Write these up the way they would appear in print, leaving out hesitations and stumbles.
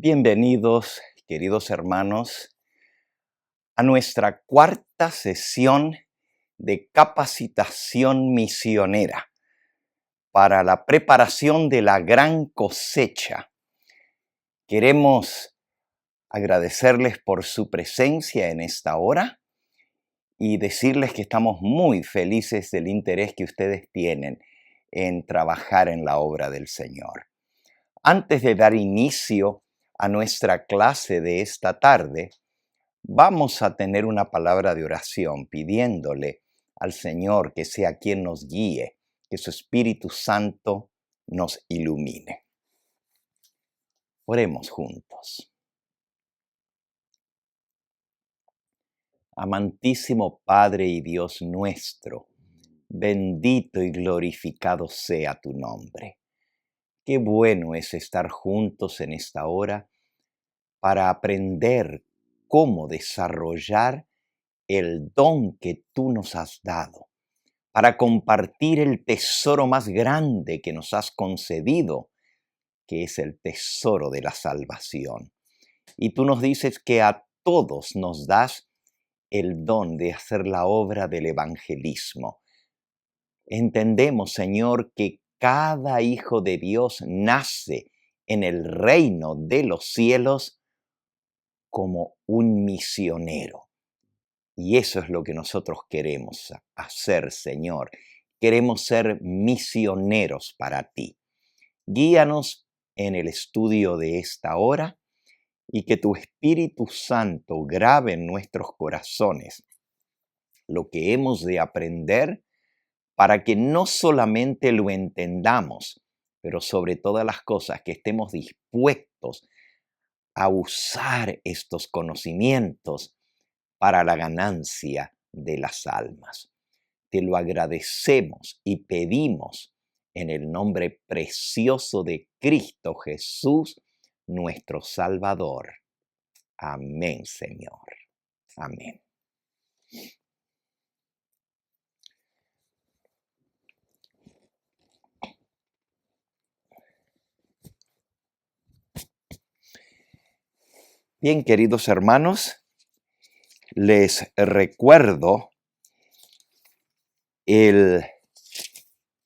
Bienvenidos, queridos hermanos, a nuestra cuarta sesión de capacitación misionera para la preparación de la gran cosecha. Queremos agradecerles por su presencia en esta hora y decirles que estamos muy felices del interés que ustedes tienen en trabajar en la obra del Señor. Antes de dar inicio a nuestra clase de esta tarde, vamos a tener una palabra de oración pidiéndole al Señor que sea quien nos guíe, que su Espíritu Santo nos ilumine. Oremos juntos. Amantísimo Padre y Dios nuestro, bendito y glorificado sea tu nombre. Qué bueno es estar juntos en esta hora para aprender cómo desarrollar el don que tú nos has dado, para compartir el tesoro más grande que nos has concedido, que es el tesoro de la salvación. Y tú nos dices que a todos nos das el don de hacer la obra del evangelismo. Entendemos, Señor, que cada hijo de Dios nace en el reino de los cielos como un misionero. Y eso es lo que nosotros queremos hacer, Señor. Queremos ser misioneros para ti. Guíanos en el estudio de esta hora y que tu Espíritu Santo grabe en nuestros corazones lo que hemos de aprender para que no solamente lo entendamos, pero sobre todas las cosas que estemos dispuestos a usar estos conocimientos para la ganancia de las almas. Te lo agradecemos y pedimos en el nombre precioso de Cristo Jesús, nuestro Salvador. Amén, Señor. Amén. Bien, queridos hermanos, les recuerdo el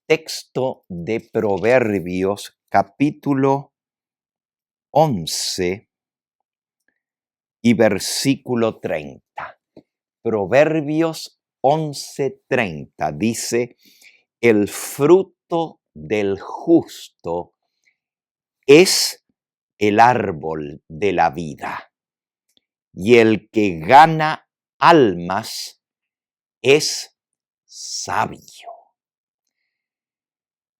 texto de Proverbios, capítulo 11 y versículo 30. Proverbios 11:30 dice: el fruto del justo es el árbol de la vida, y el que gana almas es sabio.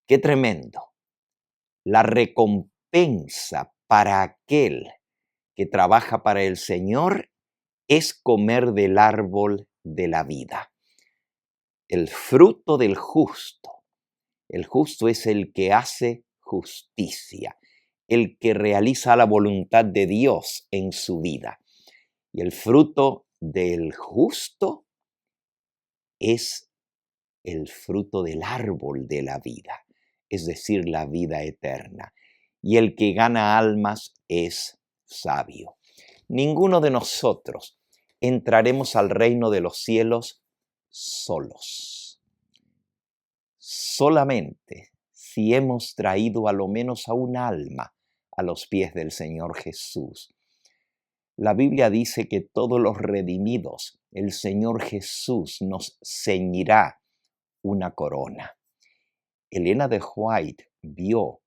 ¡Qué tremendo! La recompensa para aquel que trabaja para el Señor es comer del árbol de la vida. El fruto del justo. El justo es el que hace justicia, el que realiza la voluntad de Dios en su vida. Y el fruto del justo es el fruto del árbol de la vida, es decir, la vida eterna. Y el que gana almas es sabio. Ninguno de nosotros entraremos al reino de los cielos solos. Solamente si hemos traído a lo menos a un alma a los pies del Señor Jesús. La Biblia dice que todos los redimidos, el Señor Jesús nos ceñirá una corona. Elena de White vio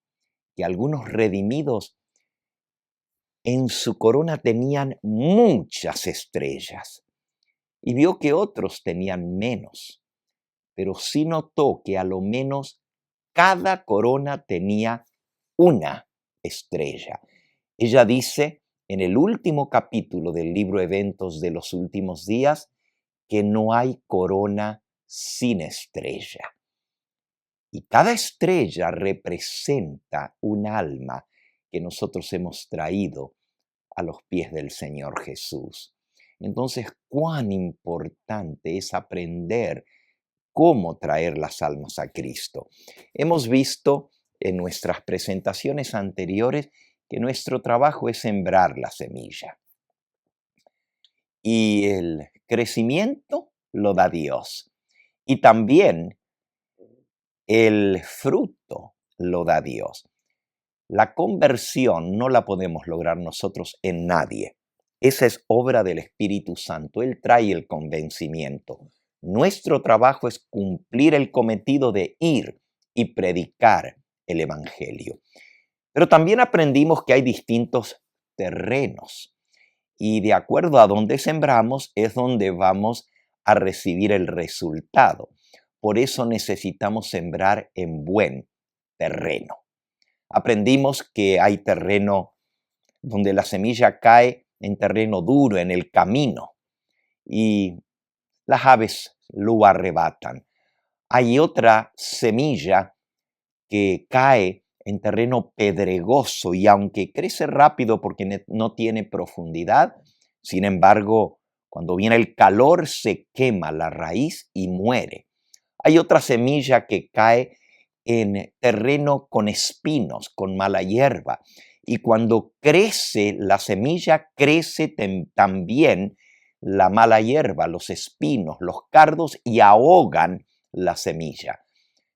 que algunos redimidos en su corona tenían muchas estrellas y vio que otros tenían menos, pero sí notó que a lo menos cada corona tenía una estrella. Ella dice en el último capítulo del libro Eventos de los Últimos Días que no hay corona sin estrella. Y cada estrella representa un alma que nosotros hemos traído a los pies del Señor Jesús. Entonces, cuán importante es aprender cómo traer las almas a Cristo. Hemos visto en nuestras presentaciones anteriores que nuestro trabajo es sembrar la semilla. Y el crecimiento lo da Dios. Y también el fruto lo da Dios. La conversión no la podemos lograr nosotros en nadie. Esa es obra del Espíritu Santo. Él trae el convencimiento. Nuestro trabajo es cumplir el cometido de ir y predicar el Evangelio. Pero también aprendimos que hay distintos terrenos y de acuerdo a donde sembramos es donde vamos a recibir el resultado. Por eso necesitamos sembrar en buen terreno. Aprendimos que hay terreno donde la semilla cae en terreno duro, en el camino, y las aves lo arrebatan. Hay otra semilla que cae en terreno pedregoso y aunque crece rápido porque no tiene profundidad, sin embargo, cuando viene el calor se quema la raíz y muere. Hay otra semilla que cae en terreno con espinos, con mala hierba, y cuando crece la semilla, crece también la mala hierba, los espinos, los cardos y ahogan la semilla.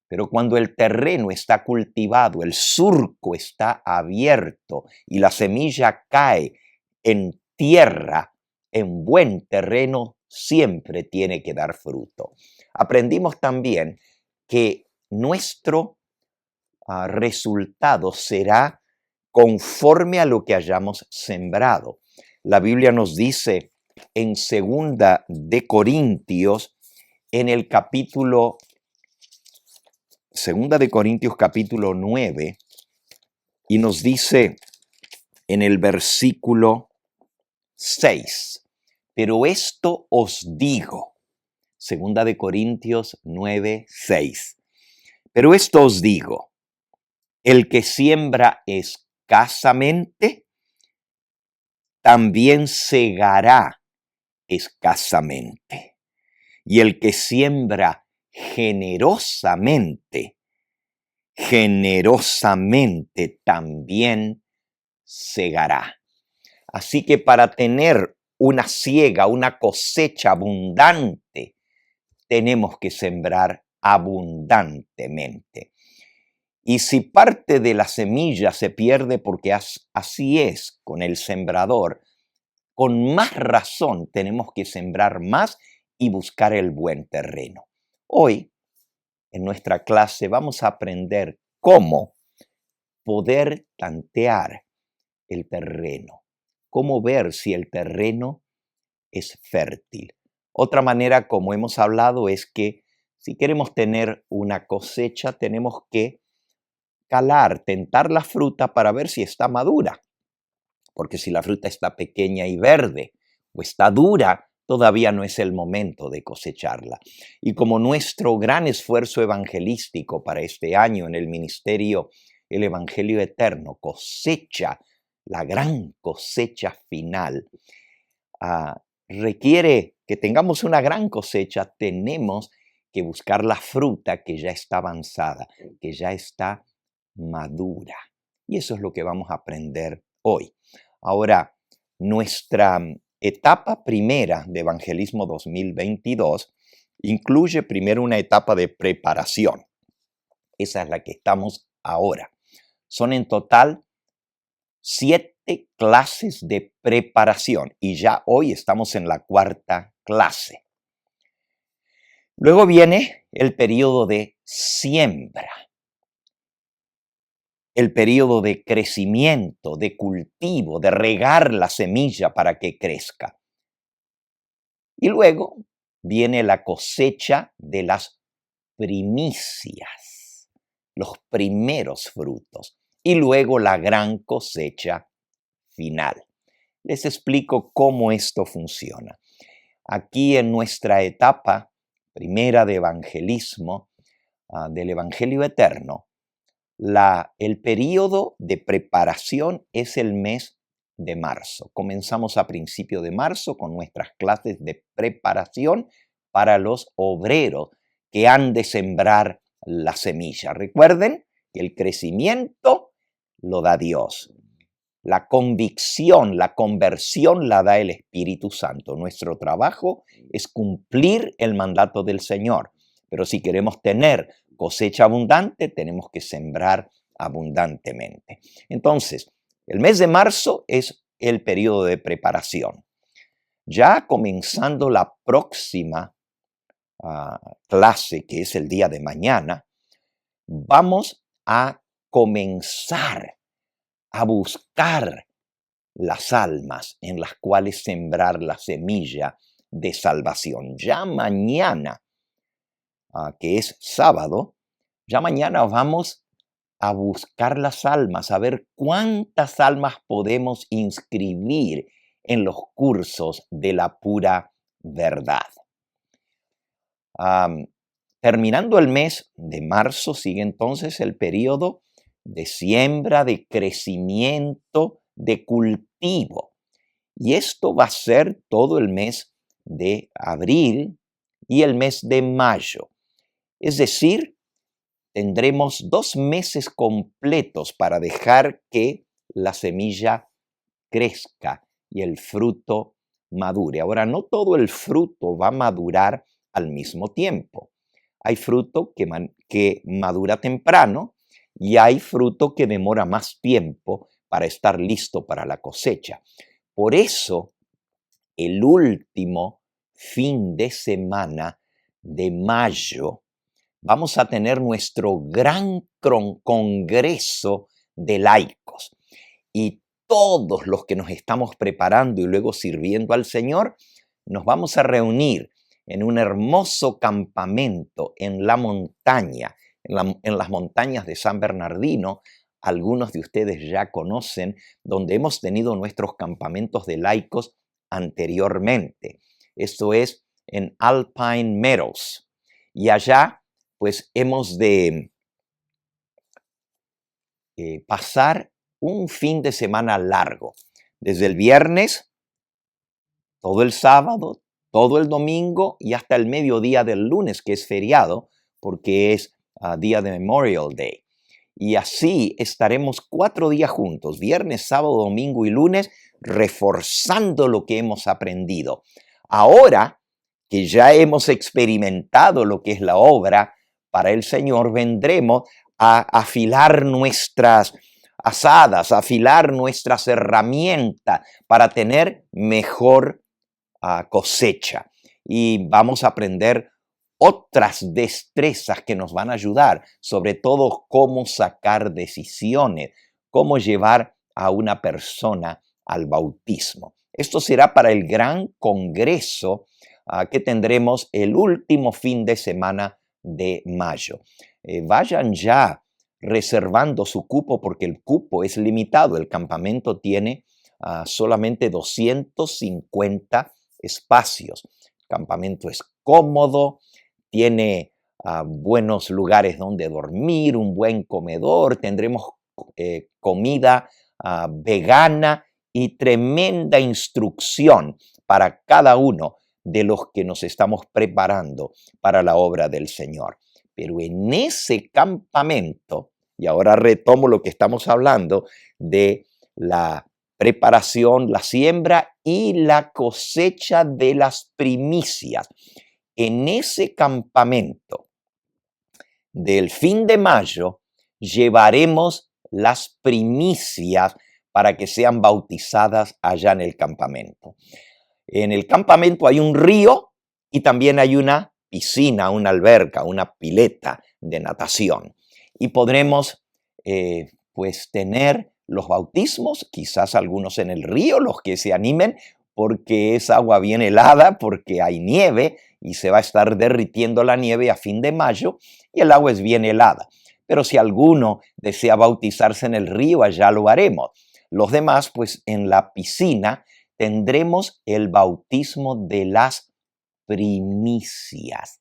Pero cuando el terreno está cultivado, el surco está abierto y la semilla cae en tierra, en buen terreno, siempre tiene que dar fruto. Aprendimos también que nuestro resultado será conforme a lo que hayamos sembrado. La Biblia nos dice en 2 Corintios capítulo 9, y nos dice en el versículo 6, pero esto os digo, 2 Corintios 9, 6, pero esto os digo, el que siembra escasamente, también segará escasamente. Y el que siembra generosamente, generosamente también segará. Así que para tener una siega, una cosecha abundante, tenemos que sembrar abundantemente. Y si parte de la semilla se pierde, porque así es con el sembrador, con más razón tenemos que sembrar más y buscar el buen terreno. Hoy, en nuestra clase, vamos a aprender cómo poder tantear el terreno, cómo ver si el terreno es fértil. Otra manera, como hemos hablado, es que si queremos tener una cosecha, tenemos que calar, tentar la fruta para ver si está madura. Porque si la fruta está pequeña y verde o está dura, todavía no es el momento de cosecharla. Y como nuestro gran esfuerzo evangelístico para este año en el ministerio El Evangelio Eterno cosecha, la gran cosecha final, requiere que tengamos una gran cosecha, tenemos que buscar la fruta que ya está avanzada, que ya está madura. Y eso es lo que vamos a aprender hoy. Ahora, nuestra etapa primera de Evangelismo 2022 incluye primero una etapa de preparación. Esa es la que estamos ahora. Son en total 7 clases de preparación y ya hoy estamos en la 4ª clase. Luego viene el periodo de siembra, el periodo de crecimiento, de cultivo, de regar la semilla para que crezca. Y luego viene la cosecha de las primicias, los primeros frutos, y luego la gran cosecha final. Les explico cómo esto funciona. Aquí en nuestra etapa primera de evangelismo, del Evangelio Eterno, el periodo de preparación es el mes de marzo. Comenzamos a principios de marzo con nuestras clases de preparación para los obreros que han de sembrar la semilla. Recuerden que el crecimiento lo da Dios La convicción, la conversión la da el Espíritu Santo. Nuestro trabajo es cumplir el mandato del Señor. Pero si queremos tener cosecha abundante, tenemos que sembrar abundantemente. Entonces, el mes de marzo es el periodo de preparación. Ya comenzando la próxima clase, que es el día de mañana, vamos a comenzar a buscar las almas en las cuales sembrar la semilla de salvación. Ya mañana, que es sábado, ya mañana vamos a buscar las almas, a ver cuántas almas podemos inscribir en los cursos de la pura verdad. Terminando el mes de marzo, sigue entonces el periodo de siembra, de crecimiento, de cultivo. Y esto va a ser todo el mes de abril y el mes de mayo. Es decir, tendremos 2 meses completos para dejar que la semilla crezca y el fruto madure. Ahora, no todo el fruto va a madurar al mismo tiempo. Hay fruto que madura temprano y hay fruto que demora más tiempo para estar listo para la cosecha. Por eso, el último fin de semana de mayo, vamos a tener nuestro gran congreso de laicos. Y todos los que nos estamos preparando y luego sirviendo al Señor, nos vamos a reunir en un hermoso campamento en la montaña, en las montañas de San Bernardino. Algunos de ustedes ya conocen, donde hemos tenido nuestros campamentos de laicos anteriormente. Esto es en Alpine Meadows. Y allá, pues, hemos de pasar un fin de semana largo. Desde el viernes, todo el sábado, todo el domingo y hasta el mediodía del lunes, que es feriado, porque es día de Memorial Day. Y así estaremos 4 días juntos, viernes, sábado, domingo y lunes, reforzando lo que hemos aprendido. Ahora que ya hemos experimentado lo que es la obra para el Señor, vendremos a afilar nuestras asadas, a afilar nuestras herramientas para tener mejor cosecha. Y vamos a aprender otras destrezas que nos van a ayudar, sobre todo cómo sacar decisiones, cómo llevar a una persona al bautismo. Esto será para el gran congreso que tendremos el último fin de semana de mayo. Vayan ya reservando su cupo porque el cupo es limitado. El campamento tiene solamente 250 espacios. El campamento es cómodo, tiene buenos lugares donde dormir, un buen comedor, tendremos comida vegana y tremenda instrucción para cada uno de los que nos estamos preparando para la obra del Señor. Pero en ese campamento, y ahora retomo lo que estamos hablando de la preparación, la siembra y la cosecha de las primicias. En ese campamento del fin de mayo llevaremos las primicias para que sean bautizadas allá en el campamento. En el campamento hay un río y también hay una piscina, una alberca, una pileta de natación. Y podremos pues tener los bautismos, quizás algunos en el río, los que se animen, porque es agua bien helada, porque hay nieve y se va a estar derritiendo la nieve a fin de mayo y el agua es bien helada. Pero si alguno desea bautizarse en el río, allá lo haremos. Los demás, pues en la piscina tendremos el bautismo de las primicias.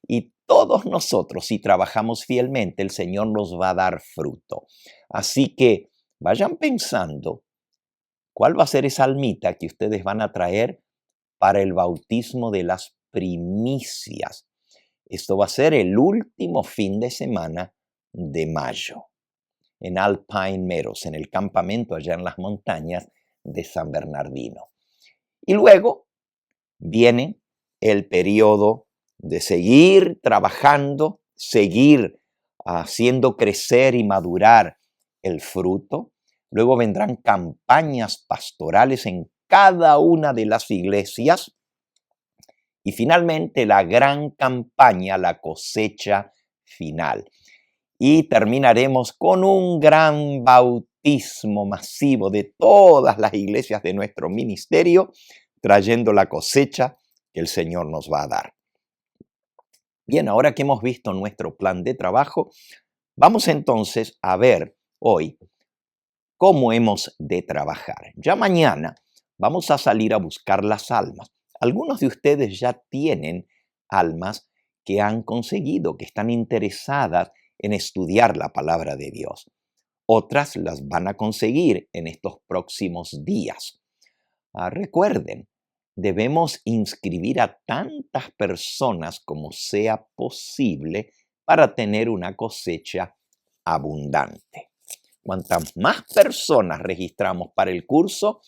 Y todos nosotros, si trabajamos fielmente, el Señor nos va a dar fruto. Así que vayan pensando cuál va a ser esa almita que ustedes van a traer para el bautismo de las primicias. Esto va a ser el último fin de semana de mayo. en Alpine Meadows, en el campamento allá en las montañas de San Bernardino. Y luego viene el periodo de seguir trabajando, seguir haciendo crecer y madurar el fruto. Luego vendrán campañas pastorales en cada una de las iglesias. Y finalmente la gran campaña, la cosecha final. Y terminaremos con un gran bautismo masivo de todas las iglesias de nuestro ministerio, trayendo la cosecha que el Señor nos va a dar. Bien, ahora que hemos visto nuestro plan de trabajo, vamos entonces a ver hoy cómo hemos de trabajar. Ya mañana vamos a salir a buscar las almas. Algunos de ustedes ya tienen almas que han conseguido, que están interesadas en estudiar la palabra de Dios. Otras las van a conseguir en estos próximos días. Recuerden, debemos inscribir a tantas personas como sea posible para tener una cosecha abundante. Cuantas más personas registramos para el curso,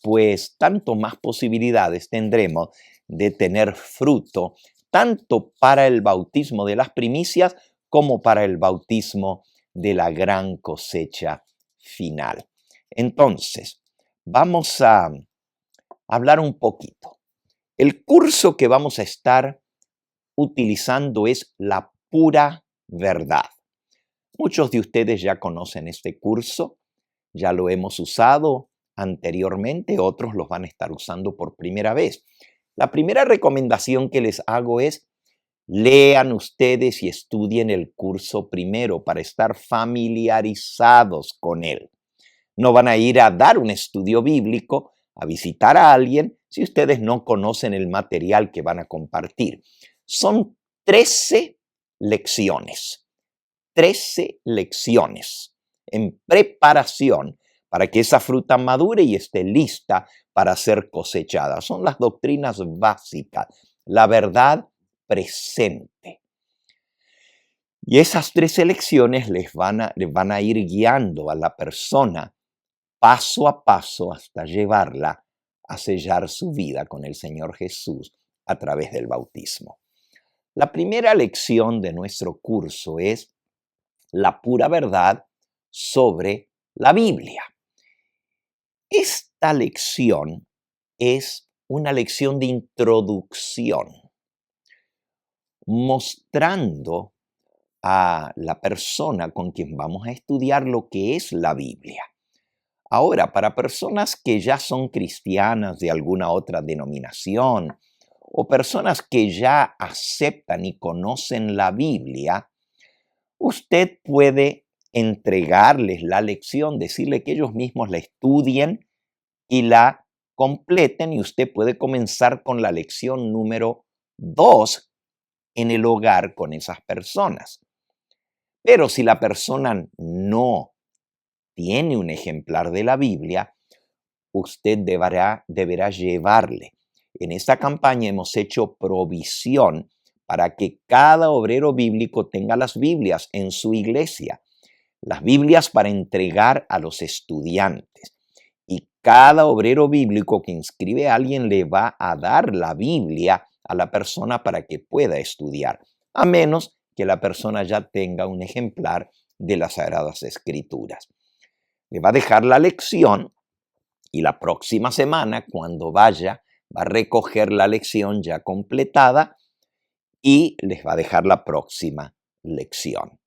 pues tanto más posibilidades tendremos de tener fruto, tanto para el bautismo de las primicias como para el bautismo de la gran cosecha final. Entonces, vamos a hablar un poquito. El curso que vamos a estar utilizando es la pura verdad. Muchos de ustedes ya conocen este curso, ya lo hemos usado anteriormente, otros los van a estar usando por primera vez. La primera recomendación que les hago es: lean ustedes y estudien el curso primero para estar familiarizados con él. No van a ir a dar un estudio bíblico, a visitar a alguien, si ustedes no conocen el material que van a compartir. Son 13 lecciones. 13 lecciones en preparación para que esa fruta madure y esté lista para ser cosechada. Son las doctrinas básicas, la verdad presente. Y esas 13 lecciones les van a ir guiando a la persona paso a paso hasta llevarla a sellar su vida con el Señor Jesús a través del bautismo. La primera lección de nuestro curso es la pura verdad sobre la Biblia. Esta lección es una lección de introducción, mostrando a la persona con quien vamos a estudiar lo que es la Biblia. Ahora, para personas que ya son cristianas de alguna otra denominación o personas que ya aceptan y conocen la Biblia, usted puede entregarles la lección, decirle que ellos mismos la estudien y la completen, y usted puede comenzar con la lección número 2 en el hogar con esas personas. Pero si la persona no tiene un ejemplar de la Biblia, usted deberá llevarle. En esta campaña hemos hecho provisión para que cada obrero bíblico tenga las Biblias en su iglesia, las Biblias para entregar a los estudiantes. Y cada obrero bíblico que inscribe a alguien le va a dar la Biblia a la persona para que pueda estudiar, a menos que la persona ya tenga un ejemplar de las Sagradas Escrituras. Le va a dejar la lección y la próxima semana, cuando vaya, va a recoger la lección ya completada y les va a dejar la próxima lección.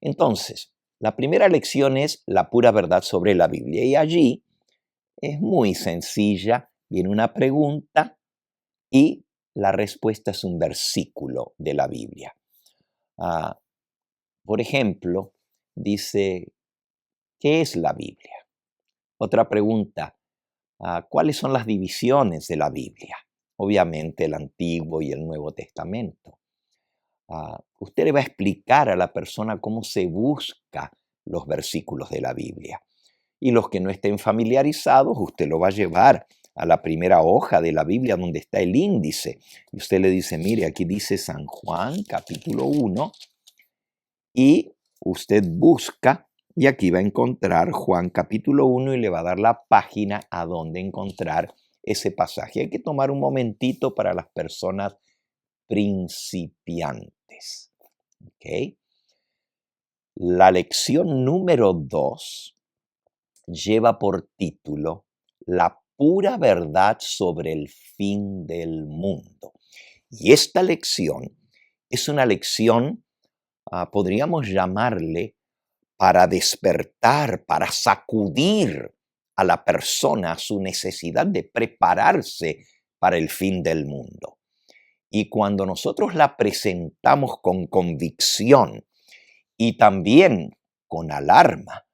Entonces, la primera lección es la pura verdad sobre la Biblia, y allí es muy sencilla. Viene una pregunta y la respuesta es un versículo de la Biblia. Por ejemplo, dice: ¿qué es la Biblia? Otra pregunta: ¿cuáles son las divisiones de la Biblia? Obviamente el Antiguo y el Nuevo Testamento. Usted le va a explicar a la persona cómo se busca los versículos de la Biblia. Y los que no estén familiarizados, usted lo va a llevar a la primera hoja de la Biblia donde está el índice. Y usted le dice: mire, aquí dice San Juan, capítulo 1, y usted busca Y aquí va a encontrar Juan capítulo 1 y le va a dar la página a donde encontrar ese pasaje. Hay que tomar un momentito para las personas principiantes. ¿Ok? La lección número 2 lleva por título La pura verdad sobre el fin del mundo. Y esta lección es una lección, podríamos llamarle, para despertar, para sacudir a la persona su necesidad de prepararse para el fin del mundo. Y cuando nosotros la presentamos con convicción y también con alarma,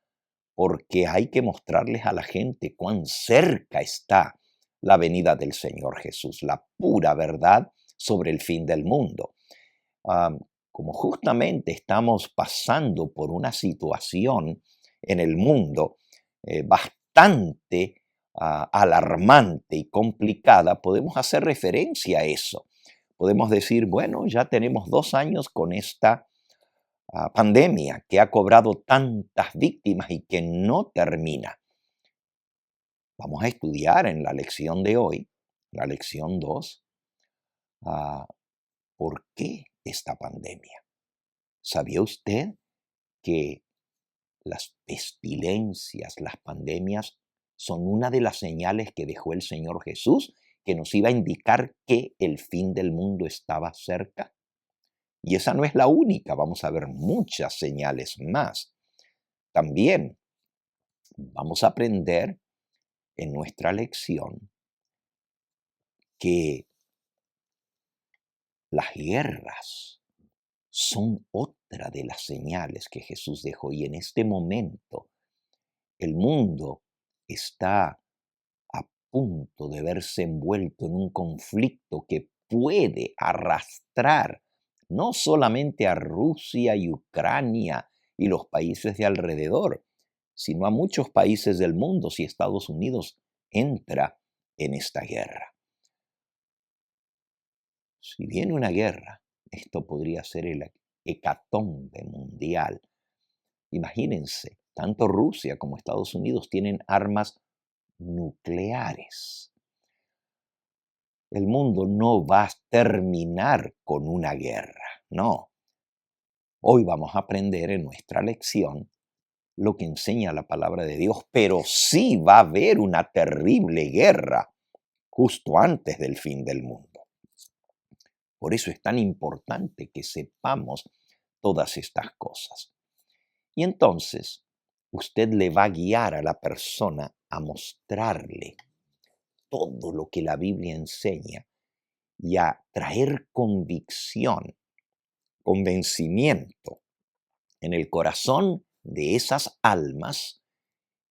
porque hay que mostrarles a la gente cuán cerca está la venida del Señor Jesús, la pura verdad sobre el fin del mundo. Como justamente estamos pasando por una situación en el mundo bastante alarmante y complicada, podemos hacer referencia a eso. Podemos decir, bueno, ya tenemos 2 años con esta pandemia que ha cobrado tantas víctimas y que no termina. Vamos a estudiar en la lección de hoy, la lección 2, ¿por qué esta pandemia? ¿Sabía usted que las pestilencias, las pandemias, son una de las señales que dejó el Señor Jesús, que nos iba a indicar que el fin del mundo estaba cerca? Y esa no es la única, vamos a ver muchas señales más. También vamos a aprender en nuestra lección que las guerras son otra de las señales que Jesús dejó, y en este momento el mundo está a punto de verse envuelto en un conflicto que puede arrastrar no solamente a Rusia y Ucrania y los países de alrededor, sino a muchos países del mundo si Estados Unidos entra en esta guerra. Si viene una guerra, esto podría ser el hecatombe mundial. Imagínense, tanto Rusia como Estados Unidos tienen armas nucleares. El mundo no va a terminar con una guerra, no. Hoy vamos a aprender en nuestra lección lo que enseña la palabra de Dios, pero sí va a haber una terrible guerra justo antes del fin del mundo. Por eso es tan importante que sepamos todas estas cosas. Y entonces, usted le va a guiar a la persona a mostrarle todo lo que la Biblia enseña y a traer convicción, convencimiento en el corazón de esas almas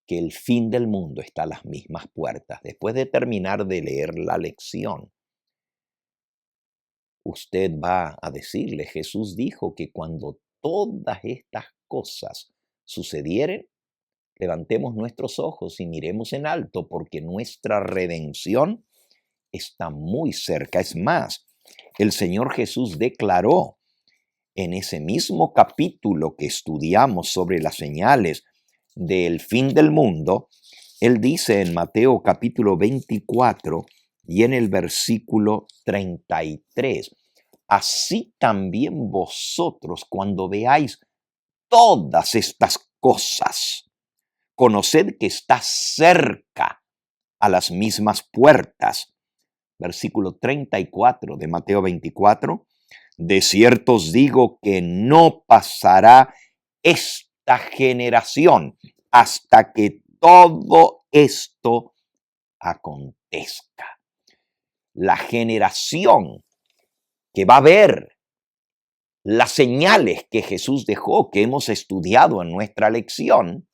que el fin del mundo está a las mismas puertas. Después de terminar de leer la lección, usted va a decirle, Jesús dijo que cuando todas estas cosas sucedieren, levantemos nuestros ojos y miremos en alto, porque nuestra redención está muy cerca. Es más, el Señor Jesús declaró en ese mismo capítulo que estudiamos sobre las señales del fin del mundo, Él dice en Mateo capítulo 24 y en el versículo 33, así también vosotros cuando veáis todas estas cosas, conoced que está cerca a las mismas puertas. Versículo 34 de Mateo 24. De cierto os digo que no pasará esta generación hasta que todo esto acontezca. La generación que va a ver las señales que Jesús dejó, que hemos estudiado en nuestra lección,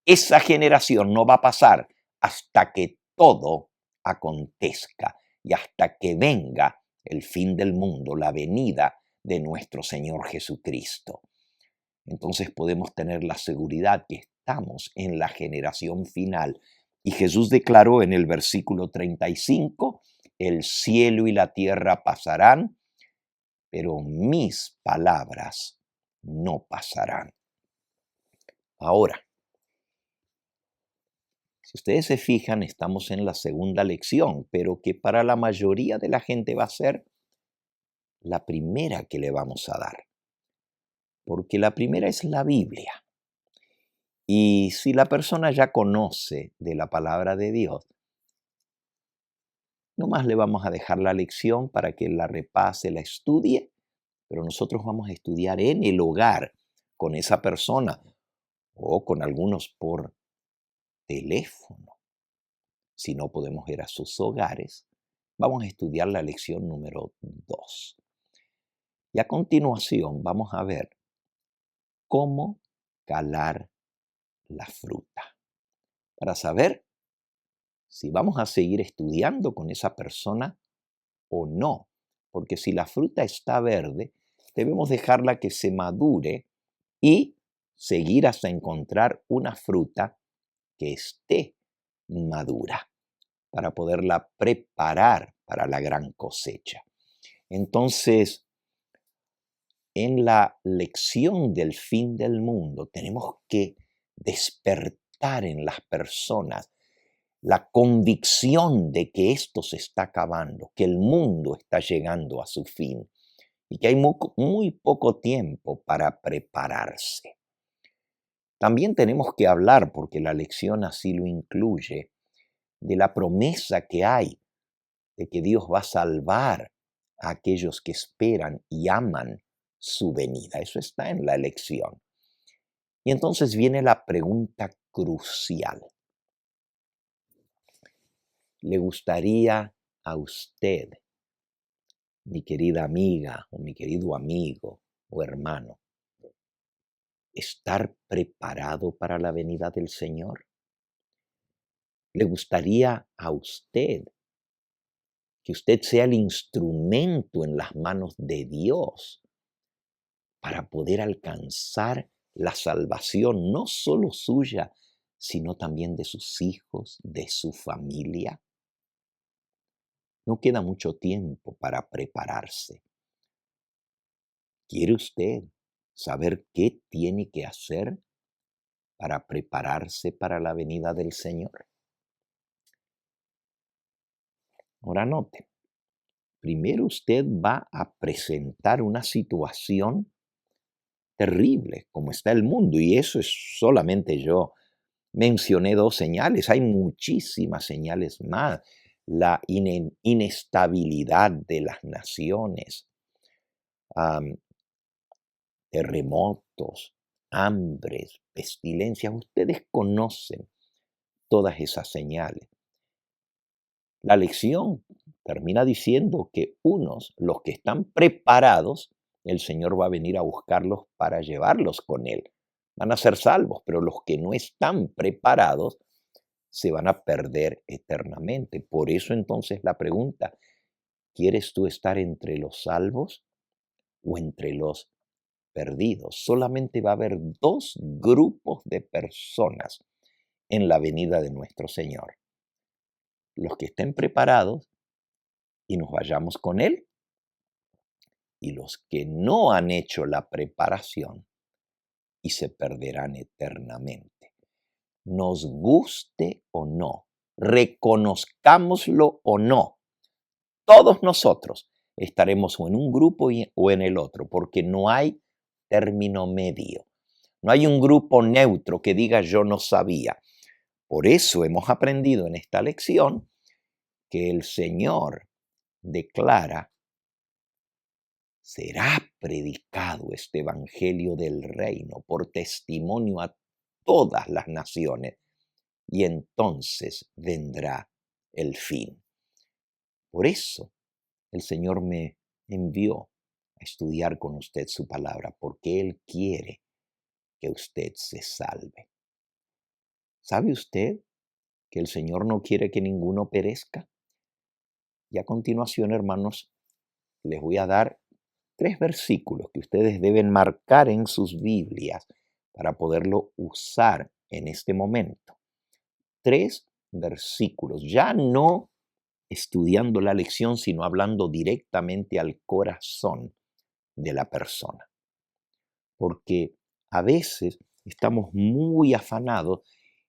esa generación no va a pasar hasta que todo acontezca y hasta que venga el fin del mundo, la venida de nuestro Señor Jesucristo. Entonces podemos tener la seguridad que estamos en la generación final. Y Jesús declaró en el versículo 35, el cielo y la tierra pasarán, pero mis palabras no pasarán. Ahora, si ustedes se fijan, estamos en la segunda lección, pero que para la mayoría de la gente va a ser la primera que le vamos a dar, porque la primera es la Biblia. Y si la persona ya conoce de la palabra de Dios, nomás le vamos a dejar la lección para que la repase, la estudie, pero nosotros vamos a estudiar en el hogar con esa persona o con algunos por teléfono. Si no podemos ir a sus hogares, vamos a estudiar la lección número 2. Y a continuación vamos a ver cómo calar la fruta, para saber si vamos a seguir estudiando con esa persona o no. Porque si la fruta está verde, debemos dejarla que se madure y seguir hasta encontrar una fruta que esté madura para poderla preparar para la gran cosecha. Entonces, en la lección del fin del mundo, tenemos que despertar en las personas la convicción de que esto se está acabando, que el mundo está llegando a su fin y que hay muy poco tiempo para prepararse. También tenemos que hablar, porque la lección así lo incluye, de la promesa que hay de que Dios va a salvar a aquellos que esperan y aman su venida. Eso está en la lección. Y entonces viene la pregunta crucial. ¿Le gustaría a usted, mi querida amiga o mi querido amigo o hermano, estar preparado para la venida del Señor? ¿Le gustaría a usted que usted sea el instrumento en las manos de Dios para poder alcanzar la salvación, no solo suya, sino también de sus hijos, de su familia? No queda mucho tiempo para prepararse. ¿Quiere usted saber qué tiene que hacer para prepararse para la venida del Señor? Ahora note, primero usted va a presentar una situación terrible, como está el mundo, y eso es solamente yo. Mencioné 2 señales, hay muchísimas señales más. La inestabilidad de las naciones, am, terremotos, hambres, pestilencias. Ustedes conocen todas esas señales. La lección termina diciendo que unos, los que están preparados, el Señor va a venir a buscarlos para llevarlos con Él. Van a ser salvos, pero los que no están preparados se van a perder eternamente. Por eso entonces la pregunta, ¿quieres tú estar entre los salvos o entre los perdidos? Solamente va a haber 2 grupos de personas en la venida de nuestro Señor. Los que estén preparados y nos vayamos con Él, y los que no han hecho la preparación y se perderán eternamente. Nos guste o no, reconozcámoslo o no, todos nosotros estaremos o en un grupo o en el otro, porque no hay término medio. No hay un grupo neutro que diga yo no sabía. Por eso hemos aprendido en esta lección que el Señor declara: será predicado este evangelio del reino por testimonio a todas las naciones, y entonces vendrá el fin. Por eso el Señor me envió a estudiar con usted su palabra, porque Él quiere que usted se salve. ¿Sabe usted que el Señor no quiere que ninguno perezca? Y a continuación, hermanos, les voy a dar 3 versículos que ustedes deben marcar en sus Biblias para poderlo usar en este momento. 3 versículos, ya no estudiando la lección, sino hablando directamente al corazón de la persona. Porque a veces Estamos muy afanados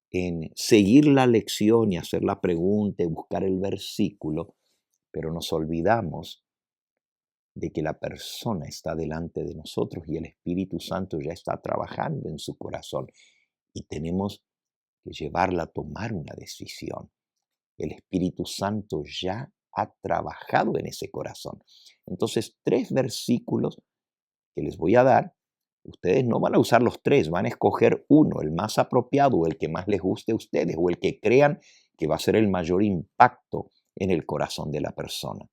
en seguir la lección y hacer la pregunta y buscar el versículo, pero nos olvidamos de que la persona está delante de nosotros y el Espíritu Santo ya está trabajando en su corazón y tenemos que llevarla a tomar una decisión. El Espíritu Santo ya ha trabajado en ese corazón. Entonces, 3 versículos que les voy a dar, ustedes no van a usar los 3, van a escoger uno, el más apropiado, el que más les guste a ustedes o el que crean que va a ser el mayor impacto en el corazón de la persona.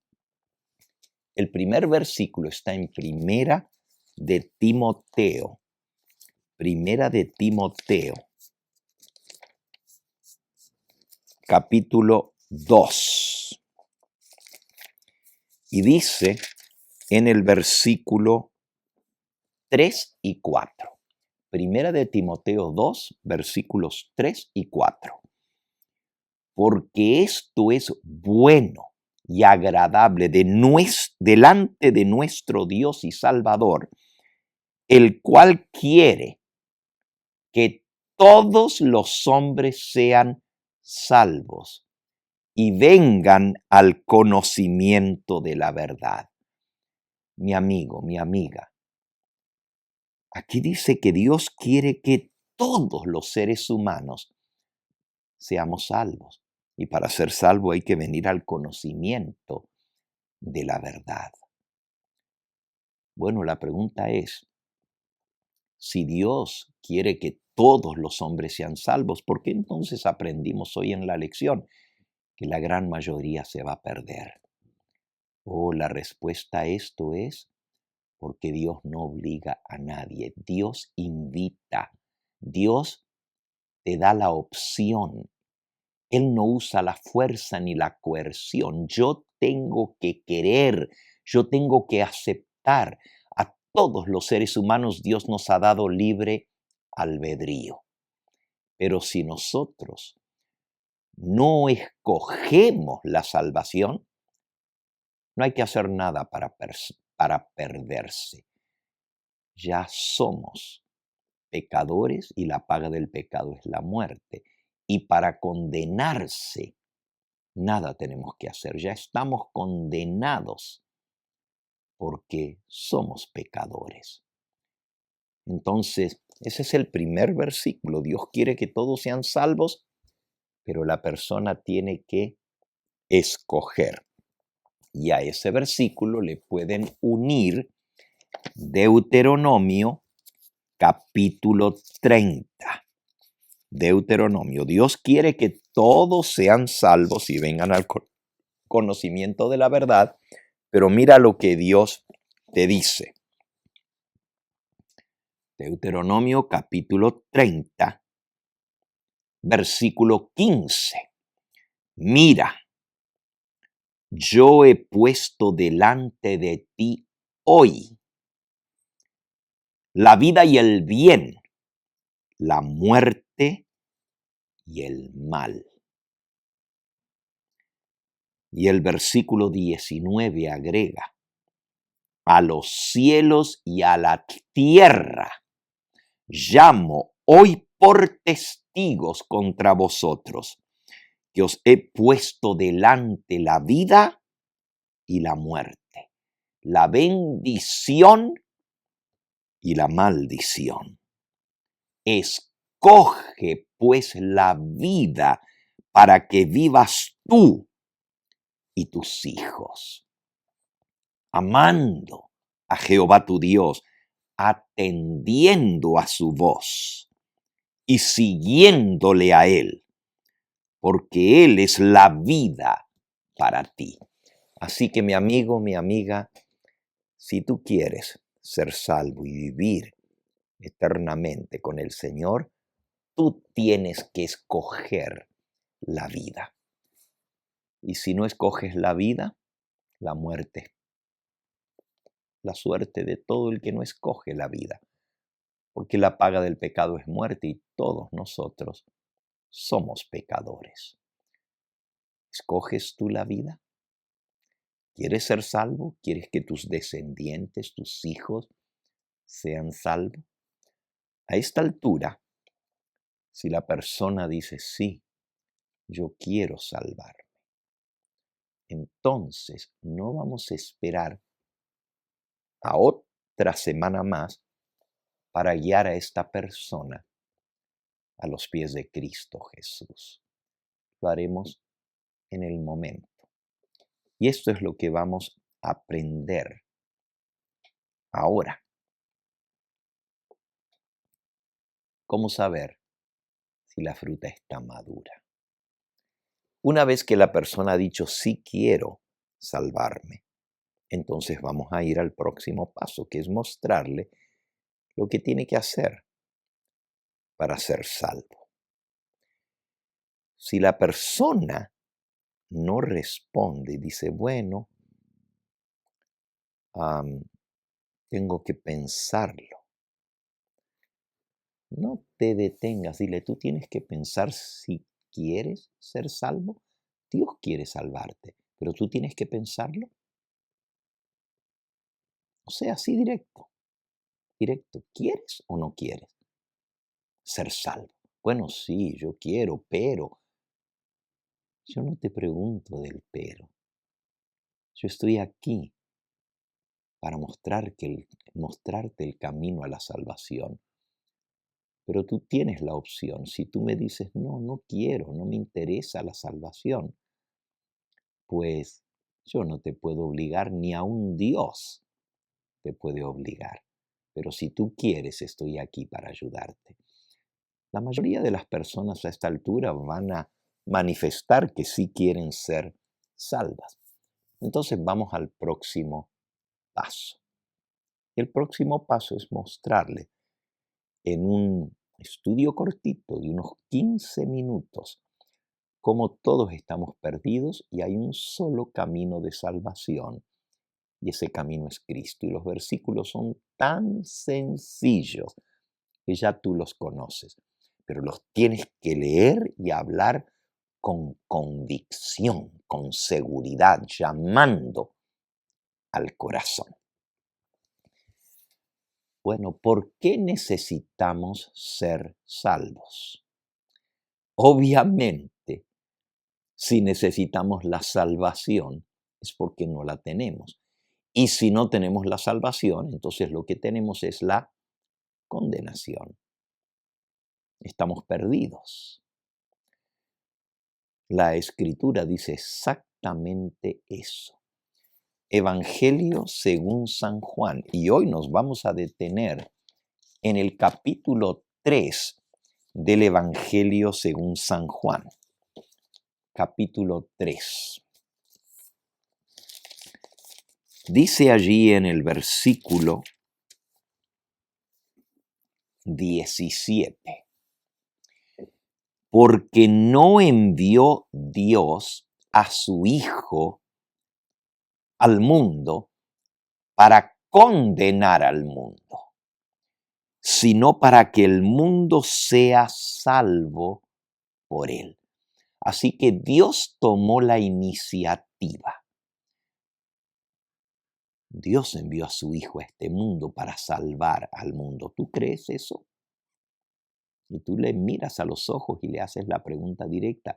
El primer versículo está en Primera de Timoteo, capítulo 2. Y dice en el versículo 3 y 4. Primera de Timoteo 2, versículos 3 y 4. Porque esto es bueno y agradable delante de nuestro Dios y Salvador, el cual quiere que todos los hombres sean salvos y vengan al conocimiento de la verdad. Mi amigo, mi amiga, aquí dice que Dios quiere que todos los seres humanos seamos salvos. Y para ser salvo hay que venir al conocimiento de la verdad. Bueno, la pregunta es, si Dios quiere que todos los hombres sean salvos, ¿por qué entonces aprendimos hoy en la lección que la gran mayoría se va a perder? La respuesta a esto es porque Dios no obliga a nadie. Dios invita. Dios te da la opción. Él no usa la fuerza ni la coerción. Yo tengo que querer, yo tengo que aceptar. A todos los seres humanos Dios nos ha dado libre albedrío. Pero si nosotros no escogemos la salvación, no hay que hacer nada para perderse. Ya somos pecadores y la paga del pecado es la muerte. Y para condenarse, nada tenemos que hacer. Ya estamos condenados porque somos pecadores. Entonces, ese es el primer versículo. Dios quiere que todos sean salvos, pero la persona tiene que escoger. Y a ese versículo le pueden unir Deuteronomio capítulo 30. Deuteronomio. Dios quiere que todos sean salvos y vengan al conocimiento de la verdad, pero mira lo que Dios te dice. Deuteronomio capítulo 30, versículo 15. Mira, yo he puesto delante de ti hoy la vida y el bien, la muerte y el mal. Y el versículo 19 agrega, a los cielos y a la tierra llamo hoy por testigos contra vosotros, que os he puesto delante la vida y la muerte, la bendición y la maldición. Escoge pues la vida para que vivas tú y tus hijos, amando a Jehová tu Dios, atendiendo a su voz y siguiéndole a Él, porque Él es la vida para ti. Así que mi amigo, mi amiga, si tú quieres ser salvo y vivir eternamente con el Señor, tú tienes que escoger la vida. Y si no escoges la vida, la muerte. La suerte de todo el que no escoge la vida. Porque la paga del pecado es muerte y todos nosotros somos pecadores. ¿Escoges tú la vida? ¿Quieres ser salvo? ¿Quieres que tus descendientes, tus hijos, sean salvos? A esta altura, si la persona dice, sí, yo quiero salvarme, entonces no vamos a esperar a otra semana más para guiar a esta persona a los pies de Cristo Jesús. Lo haremos en el momento. Y esto es lo que vamos a aprender ahora. ¿Cómo saber si la fruta está madura? Una vez que la persona ha dicho, sí quiero salvarme, entonces vamos a ir al próximo paso, que es mostrarle lo que tiene que hacer para ser salvo. Si la persona no responde y dice, bueno, tengo que pensarlo. No te detengas, dile, tú tienes que pensar si quieres ser salvo. Dios quiere salvarte, pero tú tienes que pensarlo. O sea, así directo, directo. ¿Quieres o no quieres ser salvo? Bueno, sí, yo quiero, pero yo no te pregunto del pero. Yo estoy aquí para mostrarte el camino a la salvación. Pero tú tienes la opción. Si tú me dices, no, no quiero, no me interesa la salvación, pues yo no te puedo obligar, ni a un Dios te puede obligar. Pero si tú quieres, estoy aquí para ayudarte. La mayoría de las personas a esta altura van a manifestar que sí quieren ser salvas. Entonces vamos al próximo paso. El próximo paso es mostrarle en un estudio cortito de unos 15 minutos cómo todos estamos perdidos y hay un solo camino de salvación. Y ese camino es Cristo. Y los versículos son tan sencillos que ya tú los conoces. Pero los tienes que leer y hablar con convicción, con seguridad, llamando al corazón. Bueno, ¿por qué necesitamos ser salvos? Obviamente, si necesitamos la salvación, es porque no la tenemos. Y si no tenemos la salvación, entonces lo que tenemos es la condenación. Estamos perdidos. La Escritura dice exactamente eso. Evangelio según San Juan. Y hoy nos vamos a detener en el capítulo 3 del Evangelio según San Juan. Capítulo 3. Dice allí en el versículo 17. Porque no envió Dios a su Hijo al mundo para condenar al mundo, sino para que el mundo sea salvo por él. Así que Dios tomó la iniciativa. Dios envió a su Hijo a este mundo para salvar al mundo. ¿Tú crees eso? Y tú le miras a los ojos y le haces la pregunta directa.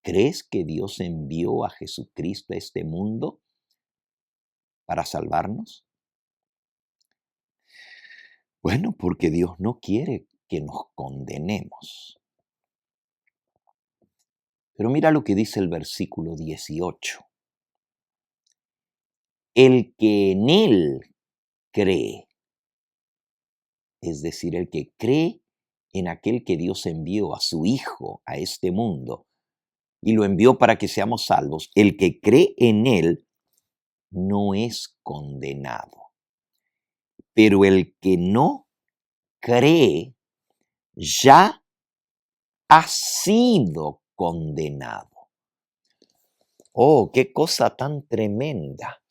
¿Crees que Dios envió a Jesucristo a este mundo para salvarnos? Bueno, porque Dios no quiere que nos condenemos. Pero mira lo que dice el versículo 18. El que en Él cree, es decir, el que cree en aquel que Dios envió a su Hijo a este mundo y lo envió para que seamos salvos, el que cree en Él no es condenado. Pero el que no cree ya ha sido condenado. Oh, qué cosa tan tremenda.